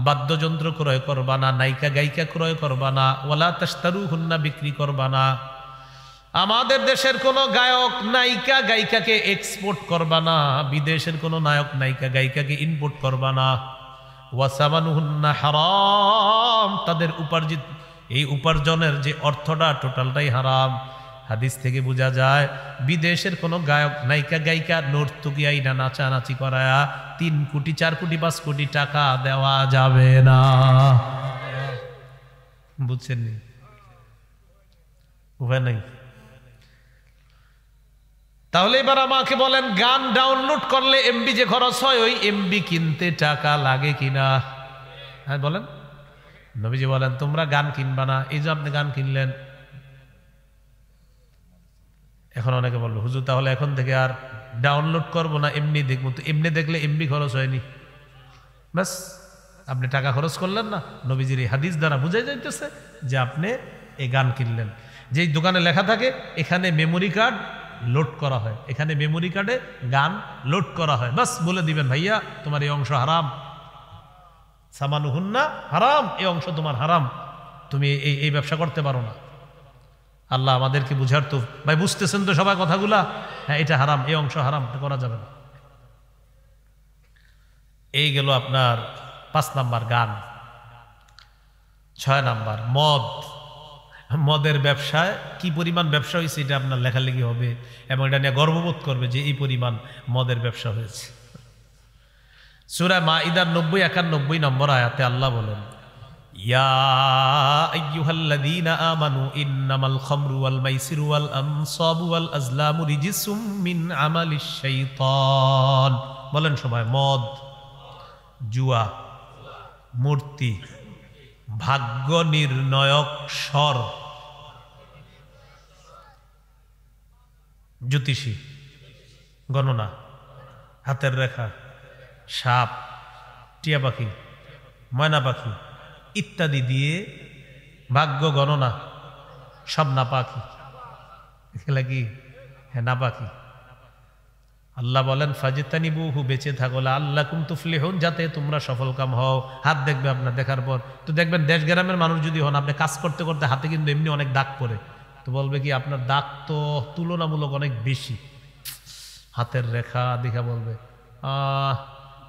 বাদ্যযন্ত্র ক্রয় করবা না, নায়িকা গায়িকা ক্রয় করবা না, ওয়ালা তাশতারুহুন্না, বিক্রি করবা না। আমাদের দেশের কোনো গায়ক নায়িকা গায়িকাকে এক্সপোর্ট করবা না, বিদেশের কোনো নায়ক নায়িকা গায়িকাকে ইম্পোর্ট করবা না। ওয়াসামানুহুন্না হারাম, তাদের উপার্জিত এই উপার্জনের যে অর্থটা টোটালটাই হারাম। হাদিস থেকে বোঝা যায় বিদেশের কোনো গায়ক নায়িকা গায়িকা নর্তকী আইনা নাচানাচি করায়া 3 কোটি 4 কোটি 5 কোটি টাকা দেওয়া যাবে না। বুঝছেন নি? উপায় নাই। তাহলে এবার আমাকে বলেন, গান ডাউনলোড করলে এমবি যে খরচ হয়, ওই এমবি কিনতে টাকা লাগে কিনা? হ্যাঁ বলেন। নবীজি বলেন তোমরা গান কিনবা না। এই যে আপনি গান কিনলেন, এখন অনেকে বললো হুজুর তাহলে এখন থেকে আর ডাউনলোড করবো না, এমনি দেখবো। তো এমনি দেখলে এমবি খরচ হয়নি, ব্যাস আপনি টাকা খরচ করলেন না। নবীজির এই হাদিস দ্বারা বুঝাই যাইতেছে যে আপনি এই গান কিনলেন। যেই দোকানে লেখা থাকে এখানে মেমোরি কার্ড লোড করা হয়, এখানে মেমোরি কার্ডে গান লোড করা হয়, বাস বলে দিবেন ভাইয়া তোমার এই অংশ হারাম, সামানুহুন্না হারাম, এই অংশ তোমার হারাম, তুমি এই ব্যবসা করতে পারো না। আল্লাহ আমাদেরকে বুঝার তো, ভাই বুঝতেছেন তো সবাই কথাগুলা? হ্যাঁ এটা হারাম, এই অংশ হারাম, এটা করা যাবে না। এই গেল আপনার 5 নাম্বার গান। 6 নাম্বার মদ। মদের ব্যবসায় কি পরিমাণ ব্যবসা হয়েছে এটা আপনার লেখালেখি হবে এবং এটা নিয়ে গর্ববোধ করবে যে এই পরিমাণ মদের ব্যবসা হয়েছে। সূরা মাইদার 90-91 নম্বর আয়াতে আল্লাহ বলেন, ইয়া আইয়ুহাল্লাযীনা আমানু ইন্নামাল খামরু ওয়াল মাইসিরু ওয়াল আনসাবু ওয়াল আজলামু রিজসুম মিন আমালিশ শাইতান। বলেন সবাই, মদ, জুয়া, মূর্তি, ভাগ্য নির্ণয়ক স্বর, জ্যোতিষী, গণনা, হাতের রেখা, সাপ, টিয়া পাখি, ময়না পাখি ইত্যাদি দিয়ে ভাগ্য গণনা সব নাপাকি। এগুলা কি? হ্যাঁ, নাপাকি। আল্লাহ বলেন ফাজিতানিবুহু, বেঁচে থাকো, লাআল্লাকুম তুফলিহুন, যাতে তোমরা সফলকাম হও। হাত দেখবে আপনার, দেখার পর তো দেখবেন দেশ গ্রামের মানুষ যদি হন, আপনি কাজ করতে করতে হাতে কিন্তু এমনি অনেক দাগ পড়ে, তো বলবে কি আপনার দাগ তো তুলনামূলক অনেক বেশি, হাতের রেখা দেখা বলবে।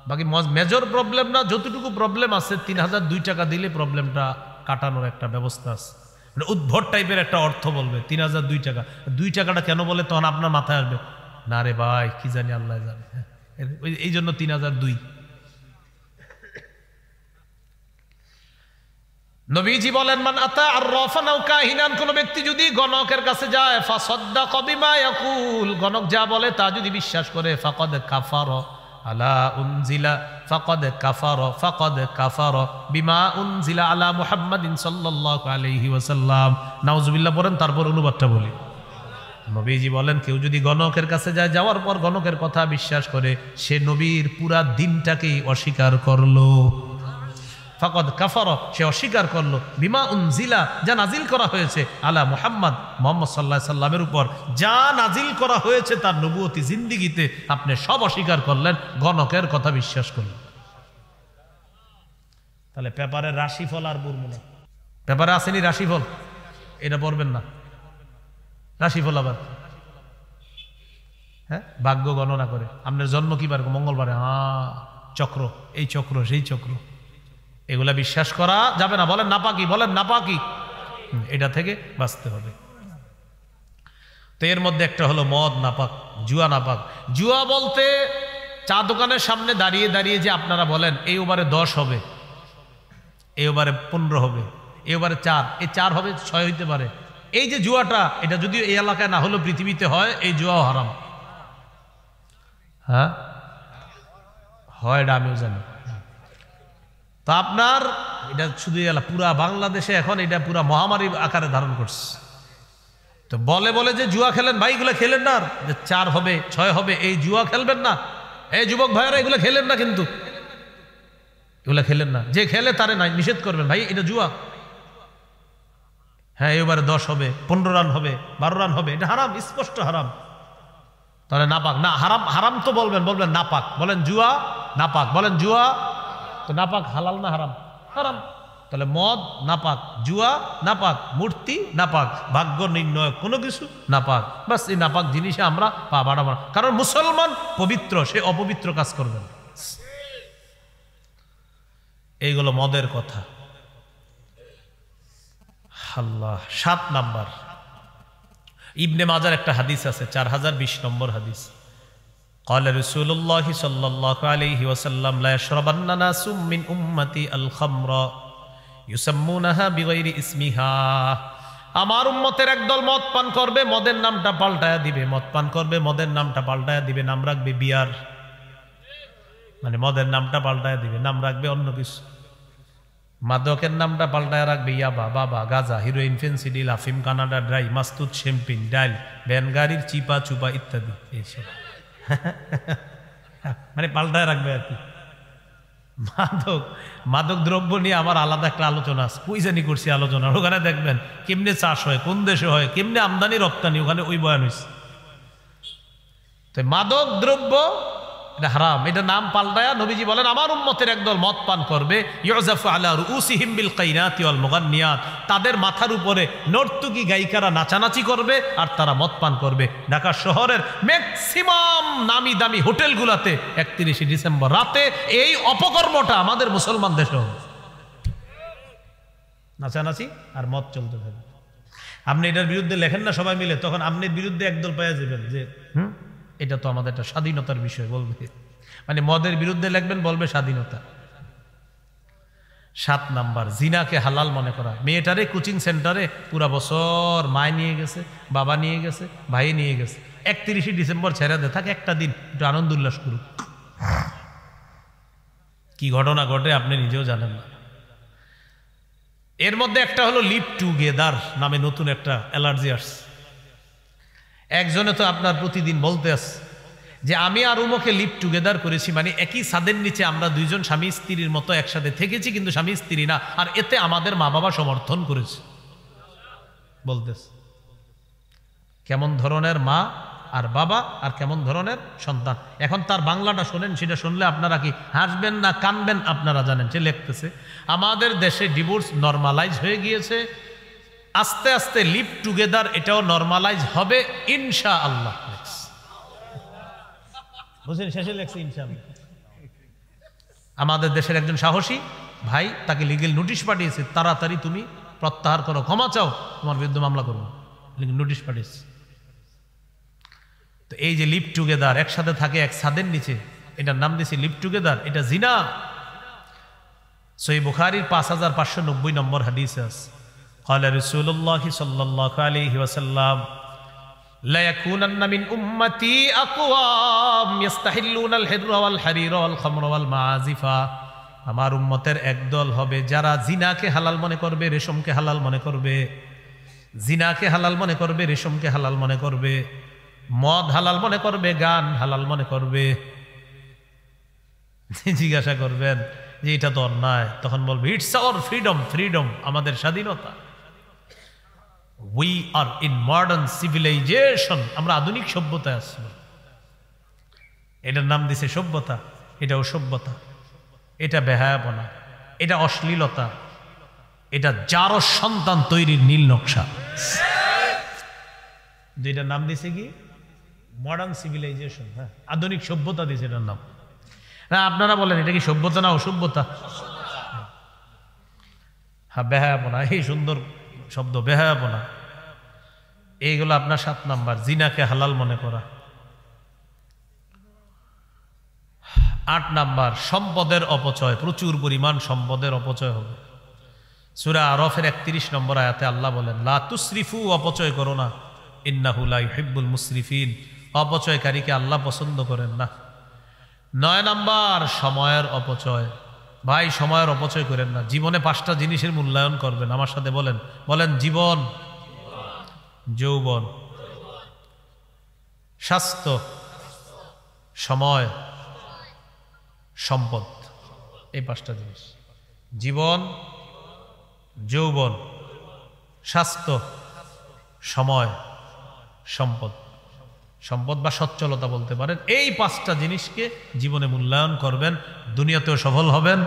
বাকি মেজর প্রবলেম না, যতটুকু প্রবলেম আছে 3002 টাকা দিলে প্রবলেমটা কাটানোর একটা ব্যবস্থা আছে। উদ্ভট টাইপের একটা অর্থ বলবে 3002 টাকা। 2 টাকাটা কেন বলে তখন আপনার মাথায় আসবে, না রে ভাই কি জানি, আল্লাহ জানে, এই জন্য 3002। নবীজি বলেন মান আতা আররাফান আও কাহিনান, কোন ব্যক্তি যদি গণকের কাছে যায়, ফাসাদ্দাকা বিমা ইয়াকুল, গণক যা বলে তা যদি বিশ্বাস করে, ফাকাদ কাফারা আলা উনজিলা, ফাকাদ কাফারা বিমা উনজিলা আলা মুহাম্মাদিন সাল্লাল্লাহু আলাইহি ওয়াসাল্লাম। নাউজুবিল্লাহ পড়েন, তারপর অনুবাদটা বলি। নবীজি বলেন কেউ যদি গণকের কাছে যায়, যাওয়ার পর গণকের কথা বিশ্বাস করে, সে নবীর পুরা দিনটাকেই অস্বীকার করলো। ফাকাদ কাফারা, সে অস্বীকার করলো, বিমা উনজিলা, যা নাজিল করা হয়েছে, আলা মুহাম্মদ, মুহাম্মদ সাল্লাল্লাহু আলাইহি সাল্লামের উপর যা নাজিল করা হয়েছে তার নবুয়তি জিন্দেগিতে আপনি সব অস্বীকার করলেন, গণকের কথা বিশ্বাস করলেন। তাহলে পেপারে রাশিফল আর পড়বো না। পেপারে আসেনি রাশিফল, এটা পড়বেন না। রাশিফল আবার হ্যাঁ, ভাগ্য গণনা করে আপনার জন্ম কি বার, মঙ্গলবারে, চক্র, এই চক্র সেই চক্র, এগুলা বিশ্বাস করা যাবে না। বলেন নাপাকি, বলেন নাপাকি, এটা থেকে বাঁচতে হবে। তো এর মধ্যে একটা হলো মদ নাপাক, জুয়া নাপাক। জুয়া বলতে চা দোকানের সামনে দাঁড়িয়ে দাঁড়িয়ে যে আপনারা বলেন এই ওভারে 10 হবে, এই ওভারে 15 হবে, এই ওভারে 4, এই 4 হবে 6 হইতে পারে, এই যে জুয়াটা, এটা যদিও এই এলাকায় না হলেও পৃথিবীতে হয়, এই জুয়াও হারাম। হ্যাঁ হয়, এটা আমিও জানি। তো আপনার এটা শুধু পুরা বাংলাদেশে এখন এটা পুরা মহামারী আকারে ধারণ করছে। তো বলে বলে যে জুয়া খেলেন, ভাই এগুলো খেলেন না, যে 4 হবে 6 হবে, এই জুয়া খেলবেন না। এই যুবক ভাইয়েরা এগুলো খেলেন না, কিন্তু এগুলো খেলেন না, যে খেলে তারে নাই নিষেধ করবেন, ভাই এটা জুয়া। হ্যাঁ এবারে 10 হবে, 15 রান হবে, 12 রান হবে, এটা হারাম, স্পষ্ট হারাম। তাহলে নাপাক না, হারাম, হারাম তো বলবেন, বলবেন নাপাক, বলেন জুয়া নাপাক, বলেন জুয়া। তো নাপাক হালাল না হারাম? হারাম। তাহলে মদ নাপাক, জুয়া নাপাক, মূর্তি নাপাক, ভাগ্য নির্ণয় কোনো কিছু নাপাক। বাস এই নাপাক জিনিসে আমরা পা বাড়াবো না, কারণ মুসলমান পবিত্র, সে অপবিত্র কাজ করবে না। এইগুলো মদের কথা। আল্লাহ। 7 নাম্বার, ইবনে মাজার একটা হাদিস আছে, 4020 নম্বর হাদিস। قال رسول الله صلى الله عليه وسلم لا يشربن ناس من امتي الخمر يسمونها بغير اسمها। আমার উম্মতের একদল মদ পান করবে, মদের নামটা পাল্টায়া দিবে, মদ পান করবে, মদের নামটা পাল্টায়া দিবে, নাম রাখবে বিয়ার, মানে মদের নামটা পাল্টায়া দিবে, নাম রাখবে অন্য কিছু। মাদকের নামটা পাল্টায় রাখবে ইয়াবা, বাবা, গাজা, হিরোইন, ফেন্সিডিল, আফিম, কানাডা ড্রাই, মাস্তুদ, শ্যাম্পেন, ডাইল, ভ্যানগাড়ির চিপা চুপা ইত্যাদি, এইসব মানে পাল্টায় রাখবে আর কি। মাদক দ্রব্য নিয়ে আমার আলাদা একটা আলোচনা আছে, কুইজানি করছি আলোচনা, ওখানে দেখবেন কেমনে চাষ হয়, কোন দেশে হয়, কেমনে আমদানি রপ্তানি, ওখানে ওই বয়ান হয়েছে। তো মাদক দ্রব্য এটা হারাম, এটা নাম পাল্টায়া নবীজি বলেন আমার উম্মতের একদল মদ পান করবে, ইউজাফু আলা রুউসিহিম বিল কাইনাতি ওয়াল মুগান্নিয়াত, তাদের মাথার উপরে নর্তকী গায়িকারা নাচানাচি করবে আর তারা মদ পান করবে। ঢাকা শহরের ম্যাক্সিমাম নামি দামি হোটেলগুলোতে 31 ডিসেম্বর রাতে এই অপকর্মটা আমাদের মুসলমান দেশে হবে, নাচানাচি আর মদ চলতে থাকবে। আপনি এটার বিরুদ্ধে লেখেন না সবাই মিলে, তখন আপনি বিরুদ্ধে একদল পাওয়া যাবেন যে এটা তো আমাদের একটা স্বাধীনতার বিষয় বলবে, মানে মদের বিরুদ্ধে লিখবেন, বলবে স্বাধীনতা। 7 নাম্বার, জিনাকে হালাল মনে করা। মেয়েটারে কোচিং সেন্টারে পুরা বছর মায় নিয়ে গেছে, বাবা নিয়ে গেছে, ভাই নিয়ে গেছে, 31 ডিসেম্বর ছেড়ে দে, থাকে একটা দিন একটু আনন্দ উল্লাস করুক। কি ঘটনা ঘটে আপনি নিজেও জানেন না। এর মধ্যে একটা হলো লিভ টুগেদার নামে নতুন একটা অ্যালার্জি আসছে। একজনে তো আপনার প্রতিদিন বলতে আছে যে আমি আর উমকে লিভ টুগেদার করেছি, মানে একই ছাদের নিচে আমরা দুইজন স্বামী স্ত্রীর মতো একসাথে থেকেছি, কিন্তু স্বামী স্ত্রী না, আর এতে আমাদের মা বাবা সমর্থন করেছে। বলতেছে কেমন ধরনের মা আর বাবা আর কেমন ধরনের সন্তান। এখন তার বাংলাটা শোনেন, সেটা শুনলে আপনারা কি হাসবেন না কানবেন আপনারা জানেন। সে লিখতেছে আমাদের দেশে ডিভোর্স নরমালাইজ হয়ে গিয়েছে, আস্তে আস্তে লিভ টুগেদার এটাও নরমালাইজ হবে ইনশাআল্লাহ। বুঝলেন, শেষে লেখছে ইনশাআল্লাহ। আমাদের দেশের একজন সাহসী ভাই তাকে লিগেল নোটিশ পাঠিয়েছে, তাড়াতাড়ি তুমি প্রত্যাহার করো, ক্ষমা চাও, তোমার বিরুদ্ধে মামলা করবো, লিগেল নোটিশ পাঠিয়েছে। তো এই যে লিভ টুগেদার, একসাথে থাকে এক ছাদের নিচে, এটার নাম দিয়েছে লিভ টুগেদার, এটা জিনা। সহিহ বুখারীর 5590 নম্বর হাদিসে আছে, ক্বালা রাসূলুল্লাহ সাল্লাল্লাহু আলাইহি ওয়াসাল্লাম লা ইয়াকুনান্না মিন উম্মতি আকওয়াম ইস্তাহিল্লুনাল হিররা ওয়াল হারিরা ওয়াল খামরা ওয়াল মাআজিফা। আমার উম্মতের একদল হবে যারা জিনাকে হালাল মনে করবে, রেশমকে হালাল মনে করবে, জিনাকে হালাল মনে করবে, রেশমকে হালাল মনে করবে, মদ হালাল মনে করবে, গান হালাল মনে করবে। জিজ্ঞাসা করবেন যে এটা তো অন্যায়, তখন বলবে ইটস আওয়ার ফ্রিডম, ফ্রিডম আমাদের স্বাধীনতা। We are in modern civilization, আমরা আধুনিক সভ্যতায় আছি। এটার নাম দিছে সভ্যতা, এটা অসভ্যতা, এটা বেহায়াপনা, এটা অশ্লীলতা, এটা যারও সন্তান তৈরির নীল নকশা। যেটার নাম দিছে কি মডার্ন সিভিলাইজেশন, হ্যাঁ আধুনিক সভ্যতা দিছে এটার নাম। না আপনারা বলেন এটা কি সভ্যতা না অসভ্যতা? হ্যাঁ বেহায়াপনা, এই সুন্দর শব্দ বেহায়াপনা। এইগুলো আপনার 7 নাম্বার, জিনাকে হালাল মনে করা। 8 নাম্বার সম্পদের অপচয়, প্রচুর পরিমাণ সম্পদের অপচয় হবে। সূরা আরাফের 31 নম্বর আয়াতে আল্লাহ বলেন লা তুসরিফু, অপচয় করো না, ইন্নাহু লা ইউহিব্বুল মুসরিফিন, অপচয়কারীকে আল্লাহ পছন্দ করেন না। 9 নাম্বার সময়ের অপচয়। ভাই সময়ের অপচয় করেন না, জীবনে 5টা জিনিসের মূল্যায়ন করবেন। আমার সাথে বলেন, বলেন জীবন, যৌবন, স্বাস্থ্য, সময়, সম্পদ। এই 5টা জিনিস, জীবন, যৌবন, স্বাস্থ্য, সময়, সম্পদ। সম্পদ বা সচ্ছলতা বলতে পারেন। এই 5টা জিনিসকে জীবনে মূল্যায়ন করবেন, দুনিয়াতেও সফল হবেন,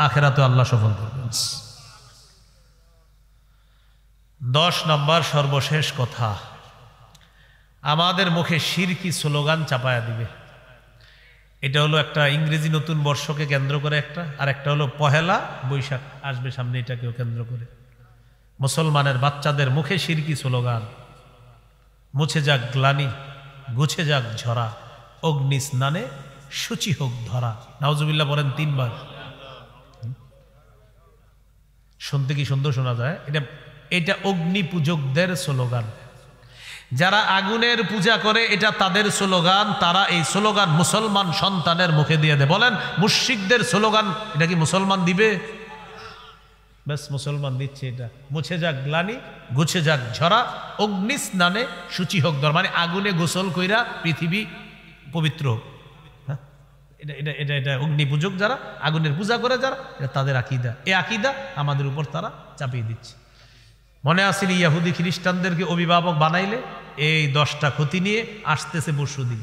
আখেরাতেও আল্লাহ সফল করবেন। 10 নম্বর সর্বশেষ কথা, আমাদের মুখে শিরকি স্লোগান চাপায়া দিবে। এটা হলো একটা ইংরেজি নতুন বর্ষকে কেন্দ্র করে একটা, আর একটা হলো পহেলা বৈশাখ আসবে সামনে, এটাকেও কেন্দ্র করে মুসলমানের বাচ্চাদের মুখে শিরকি স্লোগান। মুছে যাক গ্লানি, গুছে যাক ঝরা, অগ্নি স্নানে শুচি হোক ধরা। নাউজুবিল্লাহ বলেন 3 বার। শুনতে কি সুন্দর শোনা যায়? এটা অগ্নি পূজকদের স্লোগান। যারা আগুনের পূজা করে এটা তাদের স্লোগান, তারা এই স্লোগান মুসলমান সন্তানের মুখে দিয়ে দেয়। বলেন মুশরিকদের স্লোগান এটা কি মুসলমান দিবে? ব্যাস মুসলমান দিচ্ছে এটা। মুছে যাক গ্লানি, গুছে যাক ঝরা, অগ্নি স্নানে শুচি হোক ধরা, মানে আগুনে গোসল কইরা পৃথিবী পবিত্র হোক। হ্যাঁ এটা এটা এটা এটা অগ্নি পূজক যারা, আগুনের পূজা করে যারা, এটা তাদের আকীদা। এই আকীদা আমাদের উপর তারা চাপিয়ে দিচ্ছে। মনে আসেনি ইহুদি খ্রিস্টানদেরকে অভিভাবক বানাইলে এই 10টা ক্ষতি নিয়ে আসতেছে পরশুদিন।